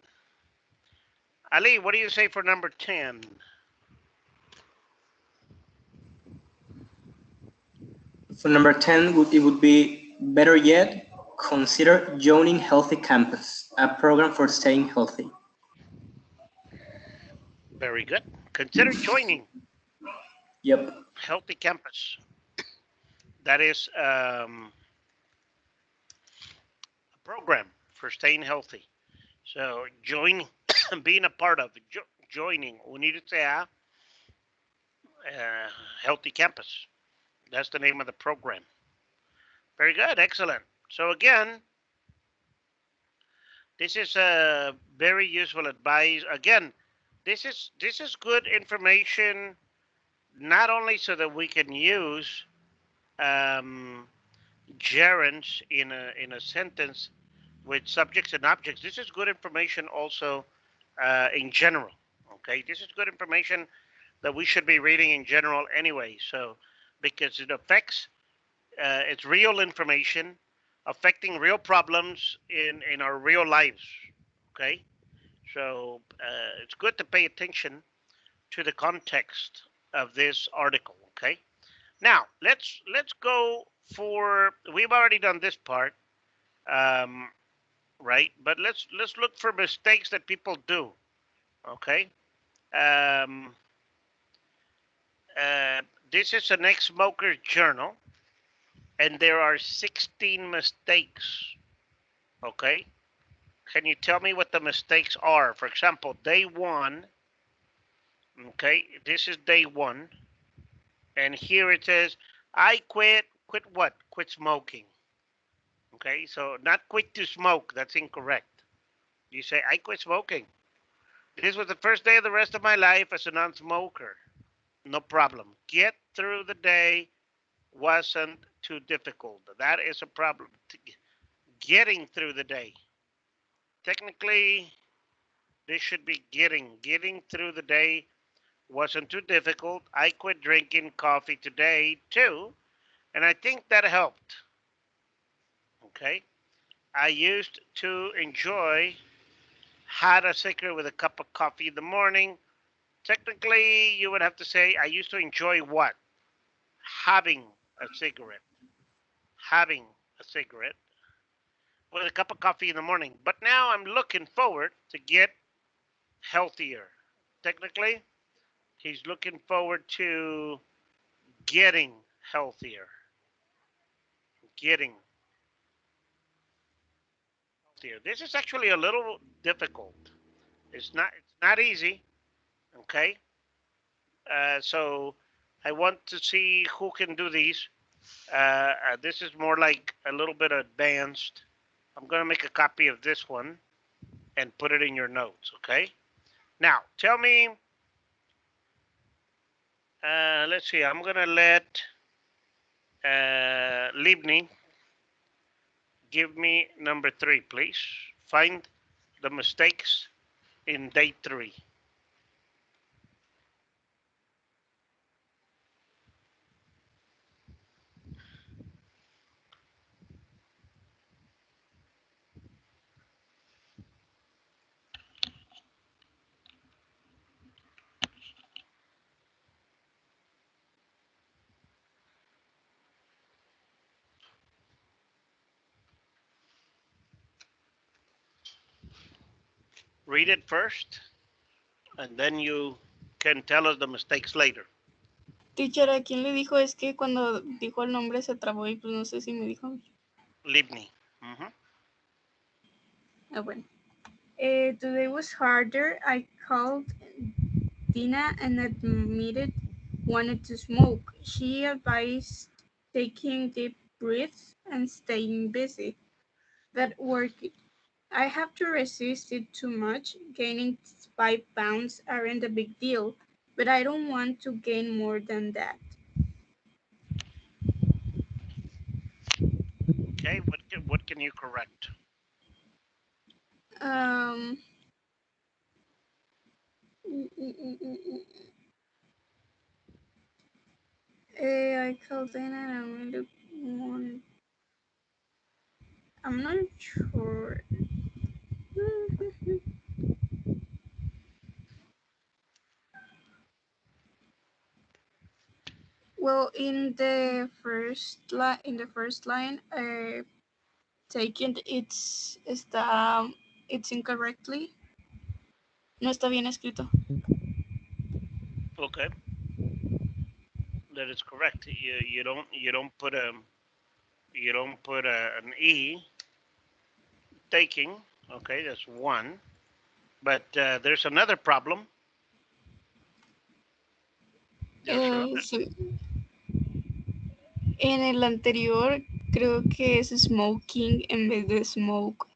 Ali, what do you say for number 10? For number 10, it would be better yet, consider joining Healthy Campus, a program for staying healthy. Very good. Consider joining. Yep. Healthy Campus. That is a program for staying healthy. So joining, being a part of, joining, unirse a Healthy Campus. That's the name of the program. Very good, excellent. So again, this is a very useful advice. Again, this is good information, not only so that we can use gerunds in a sentence with subjects and objects. This is good information also in general. Okay, this is good information that we should be reading in general anyway. So because it affects, it's real information affecting real problems in our real lives. Okay, so it's good to pay attention to the context of this article. Okay, now let's go for, we've already done this part, right? But let's look for mistakes that people do. Okay. Um, this is an ex-smoker's journal, and there are 16 mistakes. Okay. Can you tell me what the mistakes are? For example, day 1. Okay, this is day 1, and here it says, I quit. Quit what? Quit smoking. Okay, so not quit to smoke. That's incorrect. You say, I quit smoking. This was the first day of the rest of my life as a non-smoker. No problem. Get through the day wasn't too difficult. That is a problem. Getting through the day. Technically, this should be getting through the day wasn't too difficult. I quit drinking coffee today too, and I think that helped. Okay. I used to enjoy had a cigarette with a cup of coffee in the morning. Technically, you would have to say I used to enjoy what? Having a cigarette. having a cigarette with a cup of coffee in the morning. But now I'm looking forward to get healthier. Technically, he's looking forward to getting healthier. Getting healthier. This is actually a little difficult. It's not easy. Okay. So I want to see who can do these. This is more like a little bit advanced. I'm going to make a copy of this one and put it in your notes, okay? Now, tell me, let's see, I'm going to let Libni give me number 3, please. Find the mistakes in day 3. Read it first, and then you can tell us the mistakes later. Teacher, ¿a quién le dijo? Es que cuando dijo el nombre se trabó y pues no sé si me dijo a mí. Libni. Uh-huh. Ah, bueno. Today was harder. I called Dina and admitted wanted to smoke. She advised taking deep breaths and staying busy. That worked. I have to resist it too much. Gaining 5 pounds aren't a big deal, but I don't want to gain more than that. Okay, what can you correct? I called in and I'm not sure. Well, in the first line, taken it's incorrectly. No está bien escrito. Okay, that is correct. You don't put an e. Taking. Okay, that's one. But there's another problem. Sí. En el anterior creo que es smoking en vez de smoke.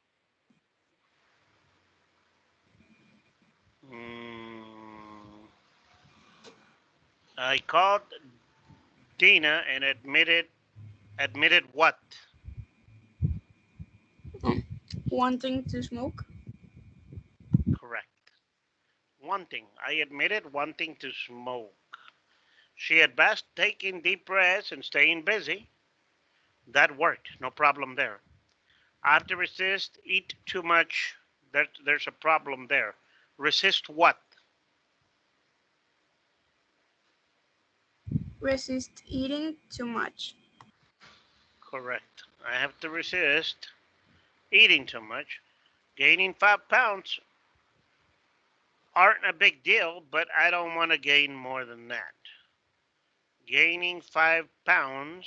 I called Dina and admitted what? Wanting to smoke. Correct. Wanting. I admitted wanting to smoke. She advised taking deep breaths and staying busy. That worked. No problem there. I have to resist, eat too much. There's a problem there. Resist what? Resist eating too much. Correct. I have to resist eating too much. Gaining 5 pounds aren't a big deal, but I don't want to gain more than that. Gaining 5 pounds.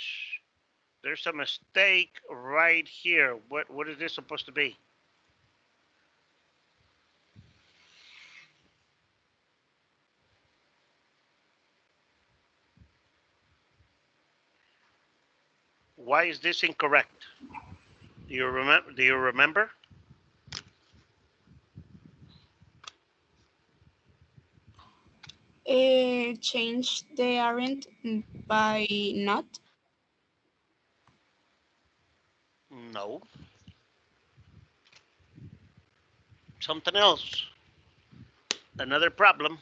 There's a mistake right here. What is this supposed to be? Why is this incorrect? Do you remember? Change the aren't by not. No. Something else. Another problem.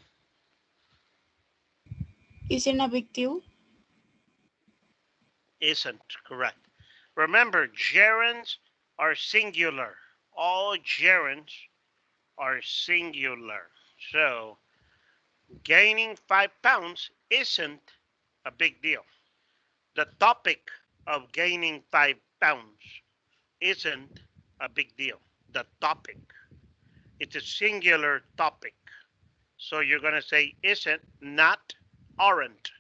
Isn't a big deal. Isn't correct. Remember, gerunds are singular. All gerunds are singular. So gaining 5 pounds isn't a big deal. The topic of gaining 5 pounds isn't a big deal. The topic, it's a singular topic. So you're going to say isn't, not, aren't.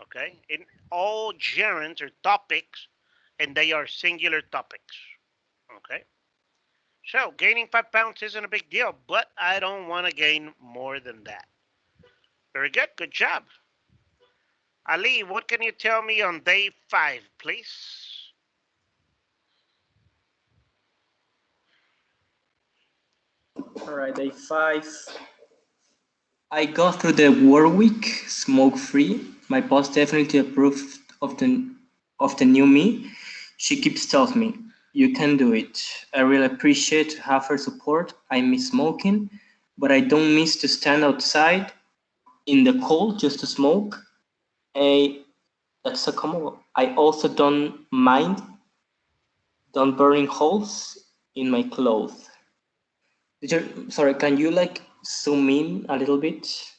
Okay? In all gerunds are topics, and they are singular topics. Okay? So gaining 5 pounds isn't a big deal, but I don't want to gain more than that. Very good. Good job. Ali, what can you tell me on day 5, please? All right, day 5. I go through the work week smoke-free. My boss definitely approved of the new me. She keeps telling me, "You can do it." I really appreciate to have her support. I miss smoking, but I don't miss to stand outside in the cold just to smoke. That's a common. I also don't mind burning holes in my clothes. Sorry, can you like zoom in a little bit?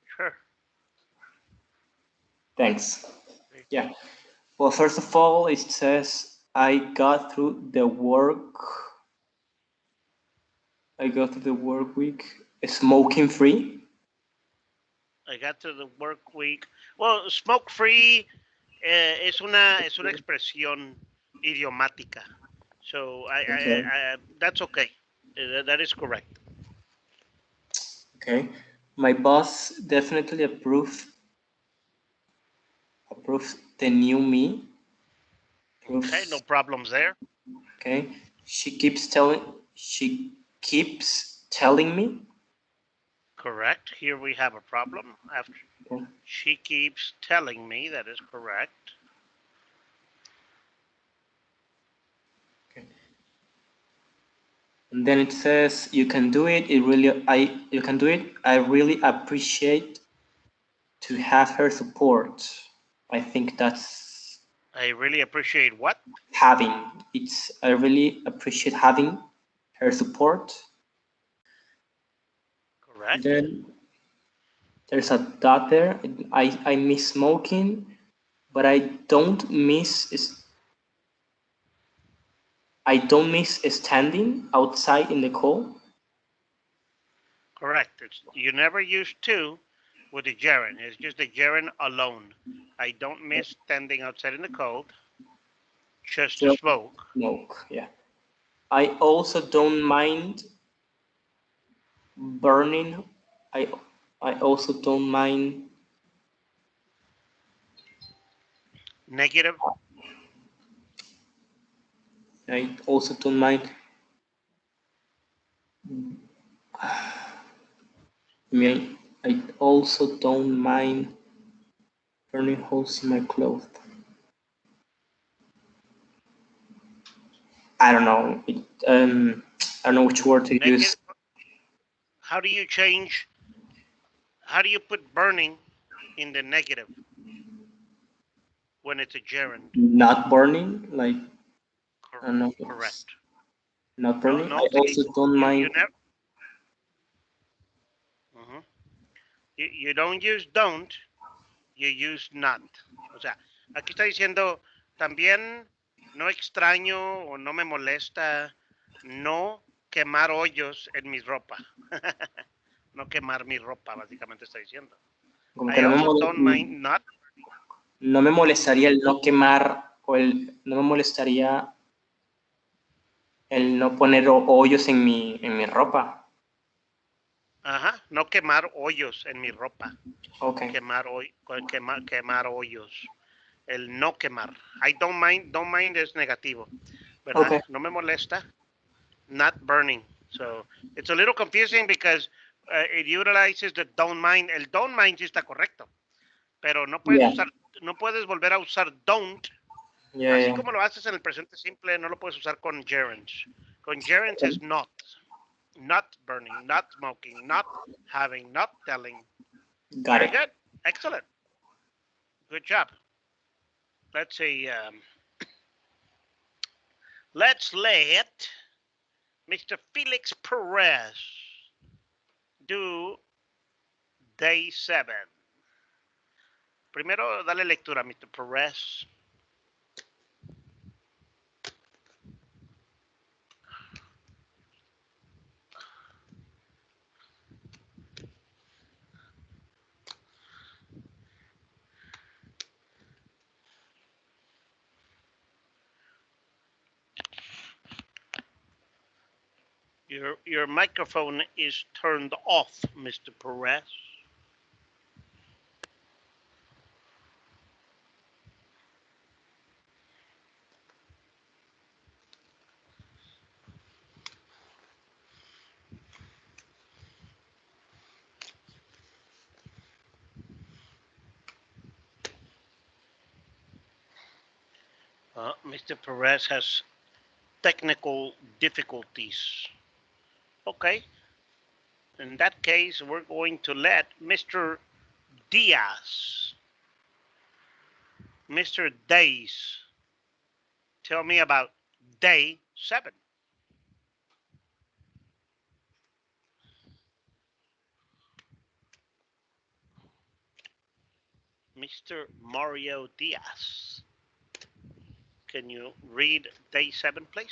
Sure. Thanks. Yeah. Well, first of all, it says I got through the work week smoking free. I got to the work week. Well, smoke free es una expresión idiomática. So Okay. that's okay. That is correct. Okay. My boss definitely approved the new me. Okay, no problems there. Okay. She keeps telling me. Correct. Here we have a problem. After Okay. she keeps telling me, that is correct. Okay. And then it says you can do it. You can do it. I really appreciate to have her support. I think that's I really appreciate what? I really appreciate having her support. Correct. Then there's a dot there. I miss smoking, but I don't miss standing outside in the cold. Correct. You never use to with the gerund. It's just the gerund alone. I don't miss standing outside in the cold just to smoke. Smoke, yeah. I also don't mind burning. I I also don't mind. Negative. I also don't mind. I also don't mind burning holes in my clothes. I don't know. I don't know which word to Negative. use. How do you change? How do you put burning in the negative when it's a gerund? Not burning, like I don't know. Correct. Not burning. No, I also don't mind. you never. You don't use don't, you use not. O sea, aquí está diciendo también no extraño o no me molesta no quemar hoyos en mi ropa. No quemar mi ropa, básicamente está diciendo. Como I que also don't mind not. no me molestaría el no quemar no me molestaría el no poner hoyos en mi ropa. Ajá, no quemar hoyos en mi ropa. Okay. Quemar hoyos. El no quemar. I don't mind es negativo, ¿verdad? Okay. No me molesta. Not burning. So it's a little confusing because it utilizes the don't mind. El don't mind sí está correcto, pero no puedes no puedes volver a usar don't. Así como lo haces en el presente simple, no lo puedes usar con gerunds. Con gerunds es not. Not burning, not smoking, not having, not telling. Very good. Excellent. Good job. Let's see. Let's let Mr. Felix Perez do day 7. Primero, dale lectura, Mr. Perez. Your microphone is turned off, Mr. Perez. Mr. Perez has technical difficulties. Okay. In that case, we're going to let Mr. Diaz, Mr. Days, tell me about day 7. Mr. Mario Diaz, can you read day 7, please?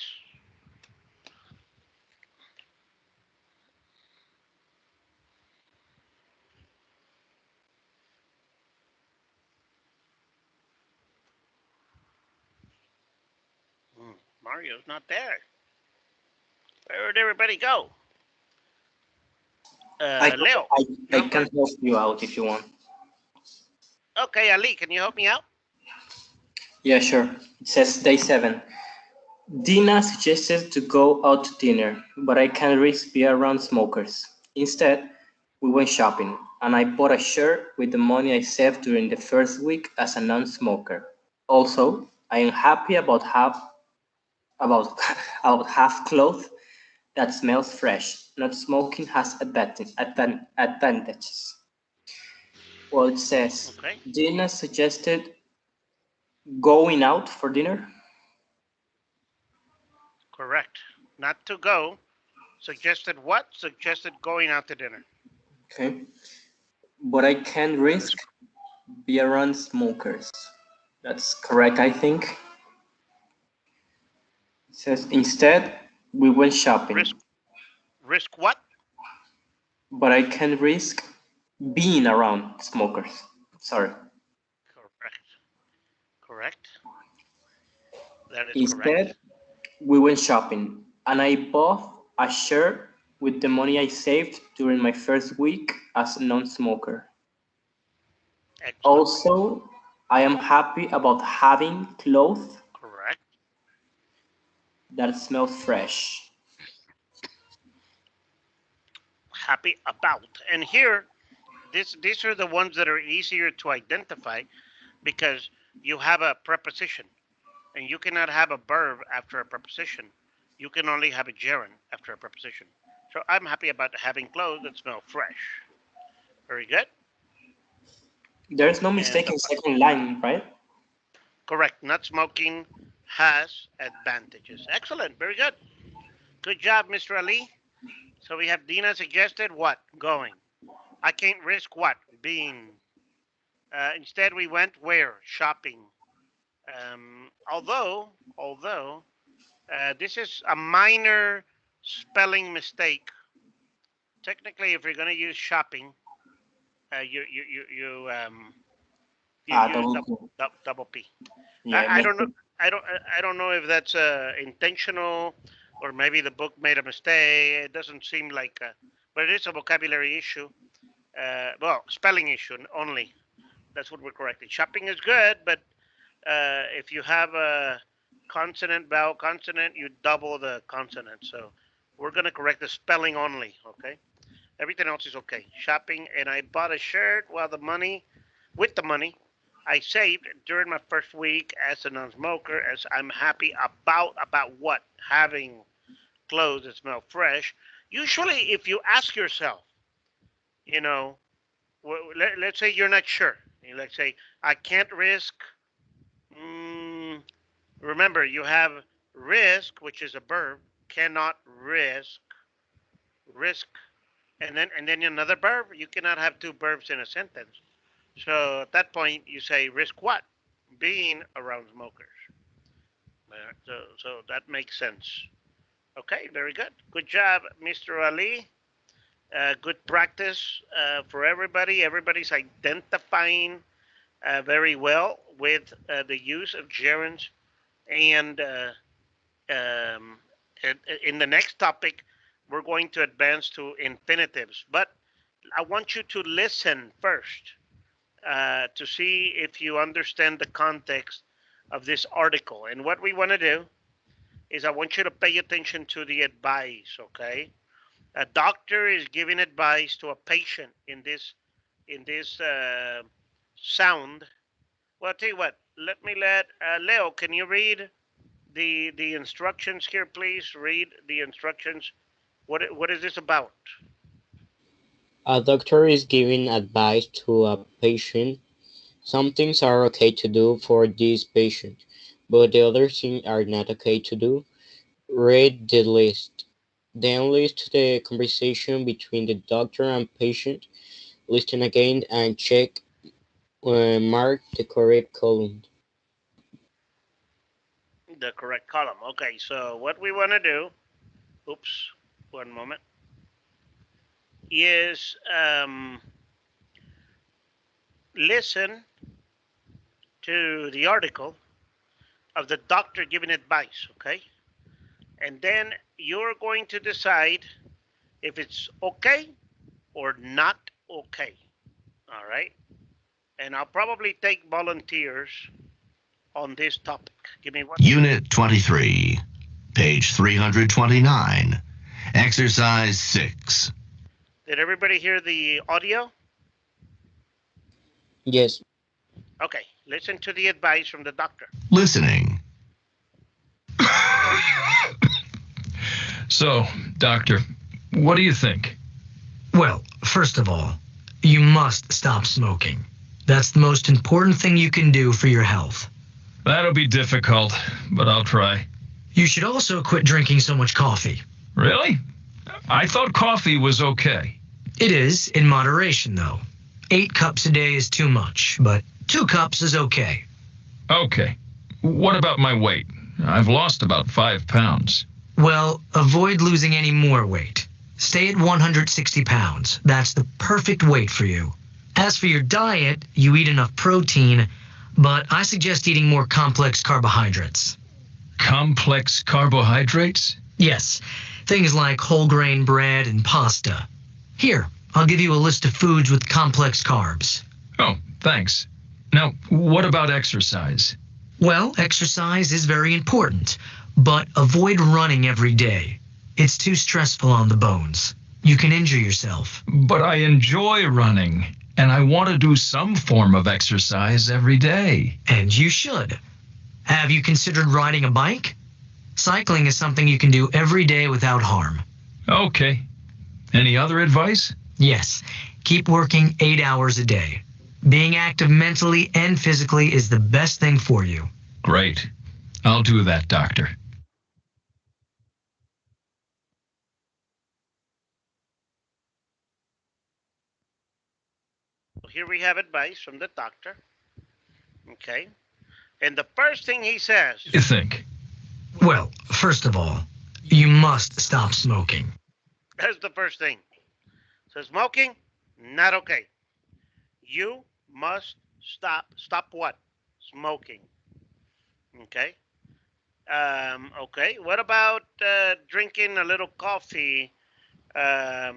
Mario's not there. Where did everybody go? Leo. I can help you out if you want. Okay, Ali, can you help me out? Yeah, sure. It says day 7. Dina suggested to go out to dinner, but I can't risk being around smokers. Instead, we went shopping, and I bought a shirt with the money I saved during the first week as a non-smoker. Also, I am happy about about half clothes that smells fresh. Not smoking has advantages. Well, it says, Okay. Dina suggested going out for dinner. Correct. Not to go. Suggested what? Suggested going out to dinner. Okay. But I can't risk be around smokers. That's correct, I think. It says, instead, we went shopping. Risk what? But I can't risk being around smokers. Sorry. Correct. That is Instead, correct. we went shopping, and I bought a shirt with the money I saved during my first week as a non-smoker. Excellent. Also, I am happy about having clothes Correct. that smell fresh. Happy about. And here, these are the ones that are easier to identify because you have a preposition. And you cannot have a verb after a preposition. You can only have a gerund after a preposition. So I'm happy about having clothes that smell fresh. Very good. There's no mistake in second line, right? Correct. Not smoking has advantages. Excellent. Very good. Good job, Mr. Ali. So we have Dina suggested what? Going. I can't risk what? Being. Instead, we went where? Shopping. Although this is a minor spelling mistake. Technically, if you're going to use shopping, you use double P. Yeah, I don't know. I don't know if that's intentional or maybe the book made a mistake. It doesn't seem like, but it is a vocabulary issue. Well, spelling issue only. That's what we're correcting. Shopping is good, but if you have a consonant, vowel, consonant, you double the consonant. So we're going to correct the spelling only, okay? Everything else is okay. Shopping, and I bought a shirt with the money I saved during my first week as a non-smoker, as I'm happy about what? Having clothes that smell fresh. Usually, if you ask yourself, you know, let's say you're not sure. Let's say, I can't risk. Remember, you have risk, which is a verb, cannot risk, and then another verb. You cannot have two verbs in a sentence. So at that point, you say risk what? Being around smokers. So that makes sense. Okay, very good. Good job, Mr. Ali. Good practice for everybody. Everybody's identifying very well with the use of gerunds. And um, in the next topic, we're going to advance to infinitives. But I want you to listen first to see if you understand the context of this article. And what we want to do is I want you to pay attention to the advice, okay? A doctor is giving advice to a patient in this sound. Well, I'll tell you what. Let Leo. Can you read the instructions here, please? Read the instructions. What is this about? A doctor is giving advice to a patient. Some things are okay to do for this patient, but the other things are not okay to do. Read the list. Then list the conversation between the doctor and patient. Listen again and check mark the correct column. The correct column. Okay. So what we want to do. Oops. One moment. Is listen to the article of the doctor giving advice, okay? And then you're going to decide if it's okay or not okay, all right? And I'll probably take volunteers on this topic. Give me one. Unit 23, page 329, exercise 6. Did everybody hear the audio? Yes. Okay, listen to the advice from the doctor. Listening. So, doctor, what do you think? Well, first of all, you must stop smoking. That's the most important thing you can do for your health. That'll be difficult, but I'll try. You should also quit drinking so much coffee. Really? I thought coffee was okay. It is, in moderation, though. 8 cups a day is too much, but 2 cups is okay. Okay. What about my weight? I've lost about 5 pounds. Well, avoid losing any more weight. Stay at 160 pounds. That's the perfect weight for you. As for your diet, you eat enough protein, but I suggest eating more complex carbohydrates. Complex carbohydrates? Yes, things like whole grain bread and pasta. Here, I'll give you a list of foods with complex carbs. Oh, thanks. Now, what about exercise? Well, exercise is very important, but avoid running every day. It's too stressful on the bones. You can injure yourself. But I enjoy running, and I want to do some form of exercise every day. And you should. Have you considered riding a bike? Cycling is something you can do every day without harm. Okay. Any other advice? Yes. Keep working 8 hours a day. Being active mentally and physically is the best thing for you. Great. I'll do that, doctor. Here we have advice from the doctor. Okay. And the first thing he says. You think? Well, first of all, you must stop smoking. That's the first thing. So smoking, not okay. You must stop. Stop what? Smoking. Okay. Okay. What about drinking a little coffee? Gabi,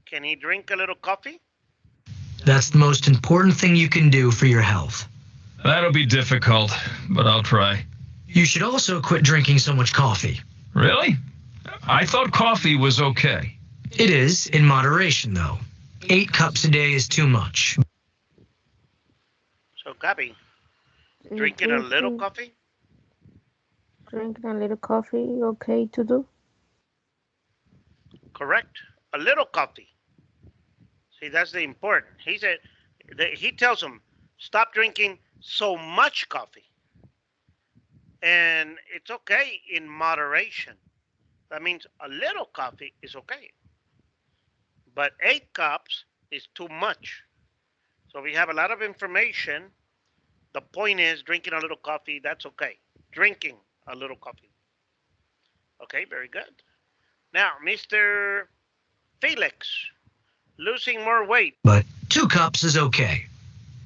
can he drink a little coffee? That's the most important thing you can do for your health. That'll be difficult, but I'll try. You should also quit drinking so much coffee. Really? I thought coffee was okay. It is, in moderation, though. 8 cups a day is too much. So, Gabi, drinking a little coffee? Drinking a little coffee, okay to do? Correct. A little coffee. See, that's the important. He tells him, stop drinking so much coffee. And it's okay in moderation. That means a little coffee is okay. But 8 cups is too much. So we have a lot of information. The point is drinking a little coffee, that's okay. Drinking a little coffee. Okay, very good. Now, Mr. Felix, losing more weight. But 2 cups is okay.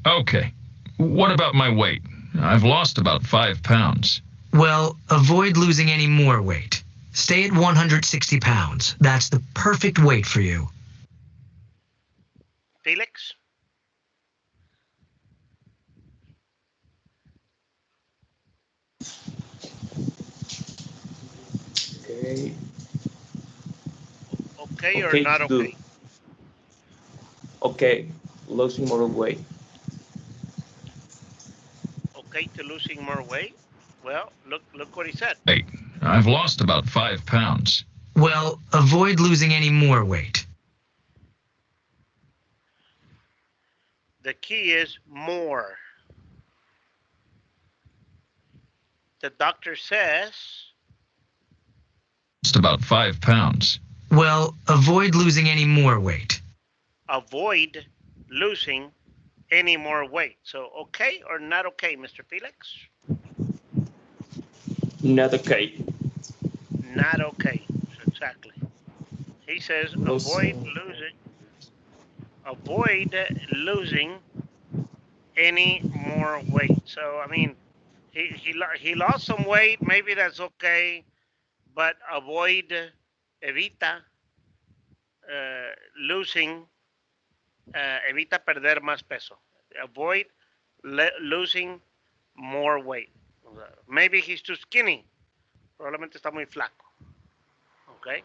Okay. What about my weight? I've lost about 5 pounds. Well, avoid losing any more weight. Stay at 160 pounds. That's the perfect weight for you. Felix? Okay. Okay or Okay not to do. okay? Okay, losing more weight. Okay to losing more weight? Well, look what he said. Hey, I've lost about 5 pounds. Well, avoid losing any more weight. The key is more. The doctor says Lost about 5 pounds. Well, avoid losing any more weight. avoid losing any more weight. So okay or not okay, Mr. Felix? Not okay. Not okay. Exactly. He says Losing. avoid losing any more weight. So I mean, he lost some weight. Maybe that's okay, but evita losing, evita perder más peso. Avoid losing more weight. Maybe he's too skinny. Probablemente está muy flaco. Okay.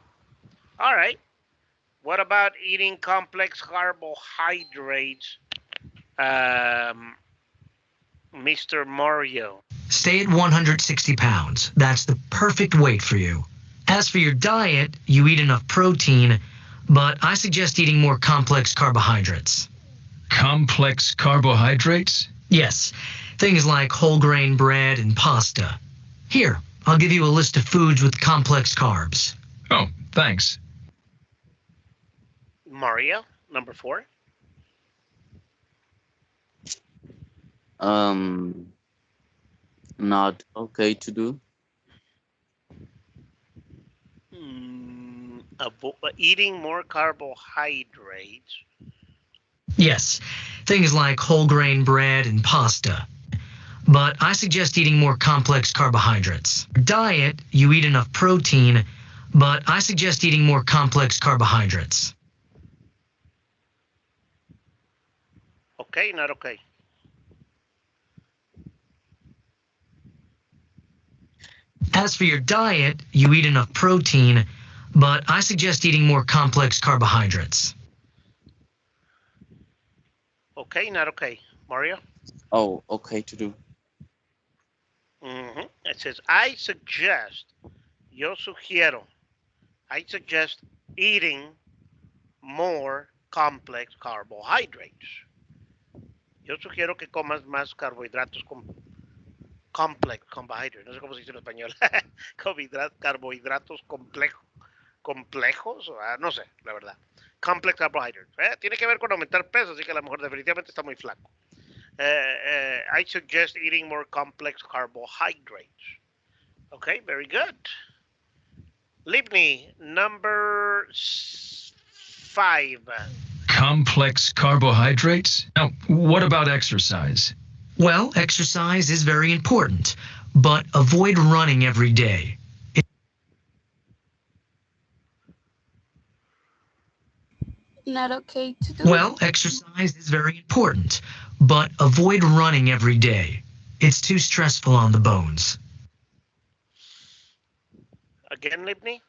All right. What about eating complex carbohydrates, Mr. Mario? Stay at 160 pounds. That's the perfect weight for you. As for your diet, you eat enough protein, but I suggest eating more complex carbohydrates. Complex carbohydrates? Yes, things like whole grain bread and pasta. Here, I'll give you a list of foods with complex carbs. Oh, thanks. Mario, number 4. Not okay to do. Eating more carbohydrates. Yes, things like whole grain bread and pasta. But I suggest eating more complex carbohydrates. Diet, you eat enough protein, but I suggest eating more complex carbohydrates. Okay, not okay. As for your diet, you eat enough protein, but I suggest eating more complex carbohydrates. Okay, not okay. Mario? Oh, okay to do. It says, I suggest, yo sugiero, I suggest eating more complex carbohydrates. Yo sugiero que comas más carbohidratos complex carbohydrates. No sé cómo se dice en español. Carbohidratos complejos. No sé, la verdad. Complex carbohydrates. Tiene que ver con aumentar peso, así que a lo mejor definitivamente está muy flaco. I suggest eating more complex carbohydrates. Okay, very good. Libni, number 5. Complex carbohydrates? Now, what about exercise? Well, exercise is very important, but avoid running every day. Not okay to do. Well, exercise is very important, but avoid running every day. It's too stressful on the bones. Again, Libni?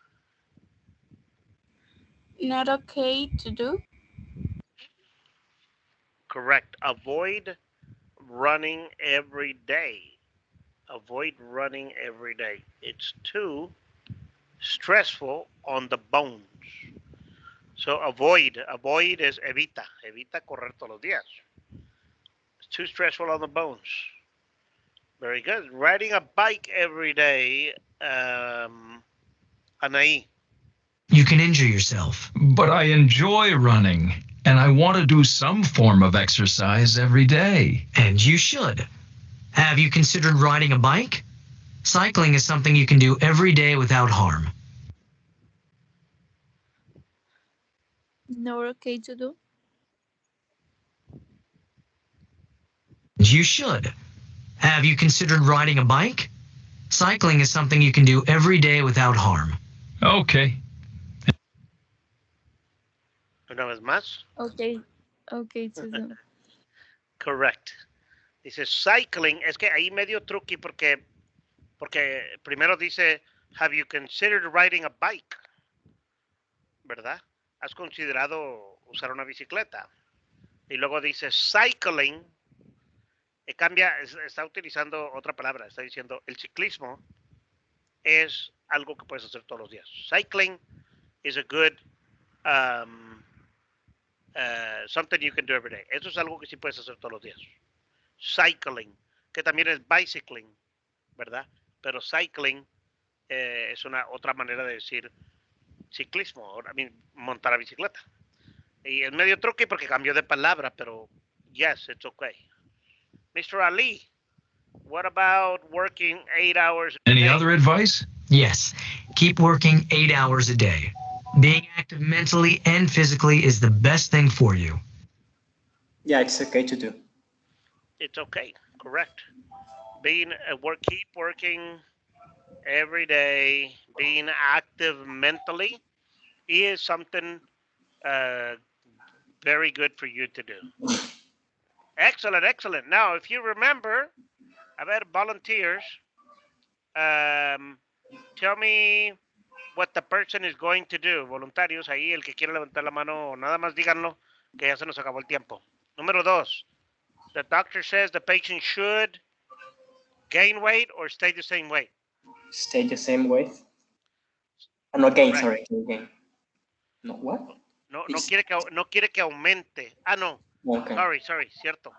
Not okay to do. Correct. Avoid running every day. Avoid running every day. It's too stressful on the bones. So avoid is evita correr todos los días. It's too stressful on the bones. Very good. Riding a bike every day, Anaí. You can injure yourself. But I enjoy running, and I want to do some form of exercise every day. And you should. Have you considered riding a bike? Cycling is something you can do every day without harm. Not okay to do. You should. Have you considered riding a bike? Cycling is something you can do every day without harm. Okay. Una vez más. Okay. Okay to do. Correct. Dice cycling. Es que ahí medio truqui porque primero dice, have you considered riding a bike? ¿Verdad? ¿Has considerado usar una bicicleta? Y luego dice cycling. Cambia, está utilizando otra palabra. Está diciendo el ciclismo es algo que puedes hacer todos los días. Cycling is a good something you can do every day. Eso es algo que sí puedes hacer todos los días. Cycling, que también es bicycling, ¿verdad? Pero cycling es una otra manera de decir ciclismo, montar a bicicleta. Y es medio truque porque cambió de palabra, pero yes, it's okay. Mr. Ali, what about working 8 hours a day? Any other advice? Yes. Keep working 8 hours a day. Being active mentally and physically is the best thing for you. Yeah, it's okay to do. It's okay, correct. Keep working every day, being active mentally is something very good for you to do. Excellent, excellent. Now, if you remember, I've had volunteers. Tell me what the person is going to do. Voluntarios, ahí el que quiere levantar la mano, nada más díganlo, que ya se nos acabó el tiempo. Número 2. The doctor says the patient should gain weight or stay the same weight. Stay the same weight. No gain, sorry, gain. No, what? No quiere que aumente. Ah, no. Okay. Sorry, cierto.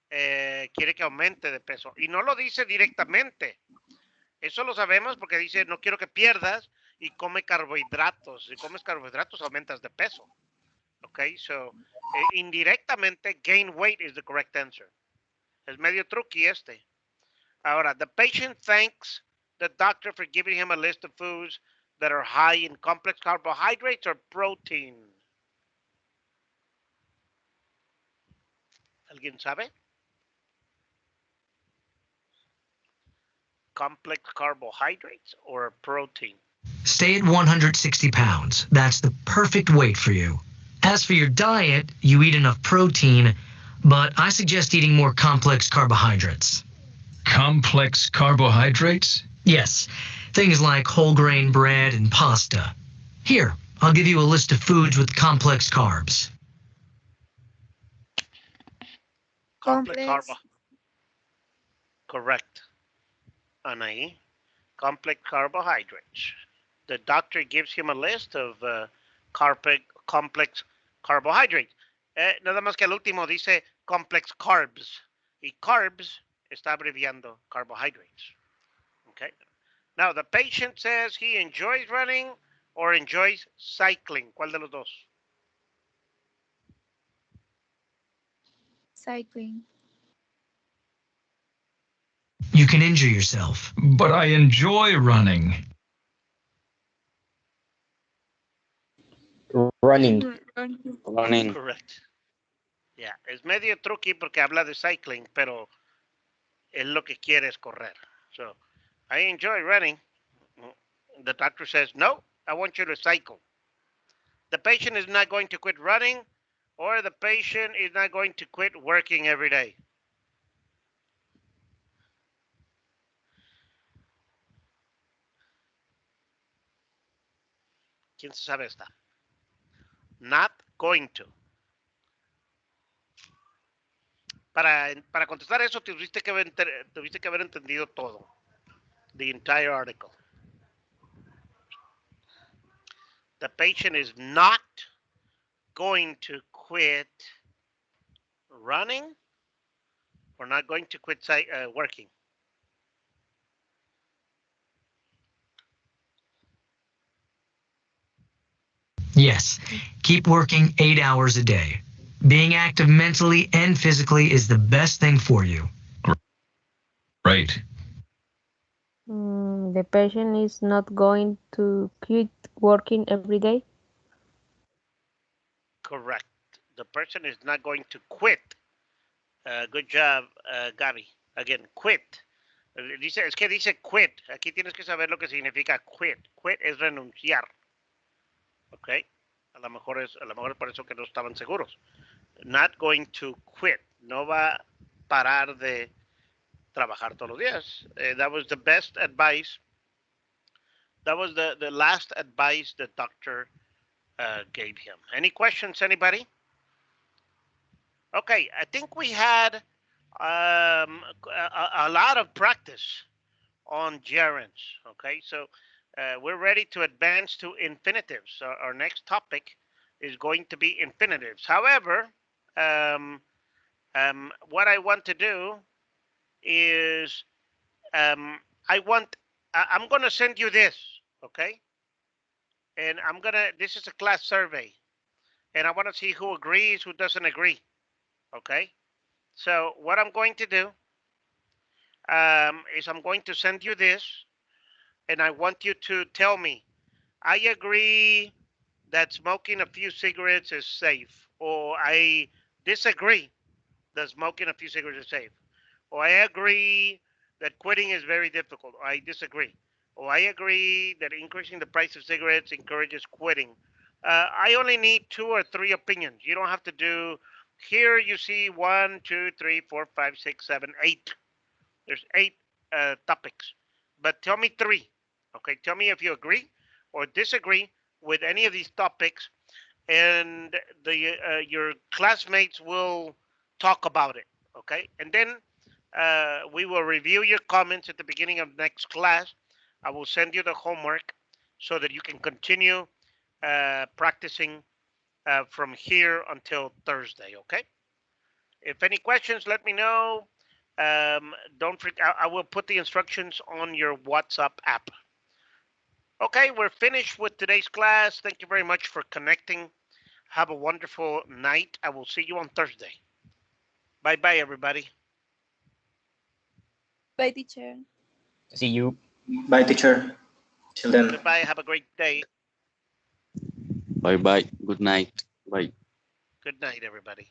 Quiere que aumente de peso. Y no lo dice directamente. Eso lo sabemos porque dice, no quiero que pierdas y come carbohidratos. Si comes carbohidratos, aumentas de peso. Okay, so indirectamente, gain weight is the correct answer. Es medio truqui este. Ahora, the patient thanks the doctor for giving him a list of foods that are high in complex carbohydrates or protein. ¿Alguien sabe? Complex carbohydrates or protein? Stay at 160 pounds. That's the perfect weight for you. As for your diet, you eat enough protein, but I suggest eating more complex carbohydrates. Complex carbohydrates? Yes, things like whole grain bread and pasta. Here, I'll give you a list of foods with complex carbs. Complex. Correct. Anaí, complex carbohydrates. The doctor gives him a list of complex carbohydrates. Nada más que al último dice complex carbs. Y carbs está abreviando carbohydrates. Okay. Now, the patient says he enjoys running or enjoys cycling. ¿Cuál de los dos? Cycling. You can injure yourself. But I enjoy running. Running. Running. Correct. Yeah, es medio truqui porque habla de cycling, pero él lo que quiere es correr. So, I enjoy running. The doctor says, no, I want you to cycle. The patient is not going to quit running, or the patient is not going to quit working every day. ¿Quién se sabe esta? Not going to. Para contestar eso tuviste que haber entendido todo. The entire article. The patient is not going to quit running or not going to quit working. Yes, keep working 8 hours a day. Being active mentally and physically is the best thing for you. Right. The patient is not going to quit working every day. Correct. The person is not going to quit. Good job, Gaby. Again, quit. Es que dice quit. Aquí tienes que saber lo que significa quit. Quit es renunciar. ¿Ok? A lo mejor es por eso que no estaban seguros. Not going to quit. No va a parar de trabajar todos los días. That was the best advice. That was the last advice the doctor gave him. Any questions, anybody? Okay, I think we had a lot of practice on gerunds. Okay, so we're ready to advance to infinitives. So our next topic is going to be infinitives. However, what I want to do is I'm going to send you this, okay? And this is a class survey. And I want to see who agrees, who doesn't agree, okay? So what I'm going to do is I'm going to send you this, and I want you to tell me, I agree that smoking a few cigarettes is safe, or I disagree that smoking a few cigarettes is safe, or I agree that quitting is very difficult, or I disagree, or I agree that increasing the price of cigarettes encourages quitting. I only need 2 or 3 opinions. You don't have to do, here you see 1, 2, 3, 4, 5, 6, 7, 8. There's 8 topics, but tell me 3. Okay, tell me if you agree or disagree with any of these topics, and your classmates will talk about it. Okay, and then we will review your comments at the beginning of next class. I will send you the homework so that you can continue practicing from here until Thursday. Okay. If any questions, let me know. Don't forget, I will put the instructions on your WhatsApp app. Okay, we're finished with today's class. Thank you very much for connecting. Have a wonderful night. I will see you on Thursday. Bye-bye, everybody. Bye, teacher. See you. Bye, teacher. Till then. Goodbye. Have a great day. Bye bye. Good night. Bye. Good night, everybody.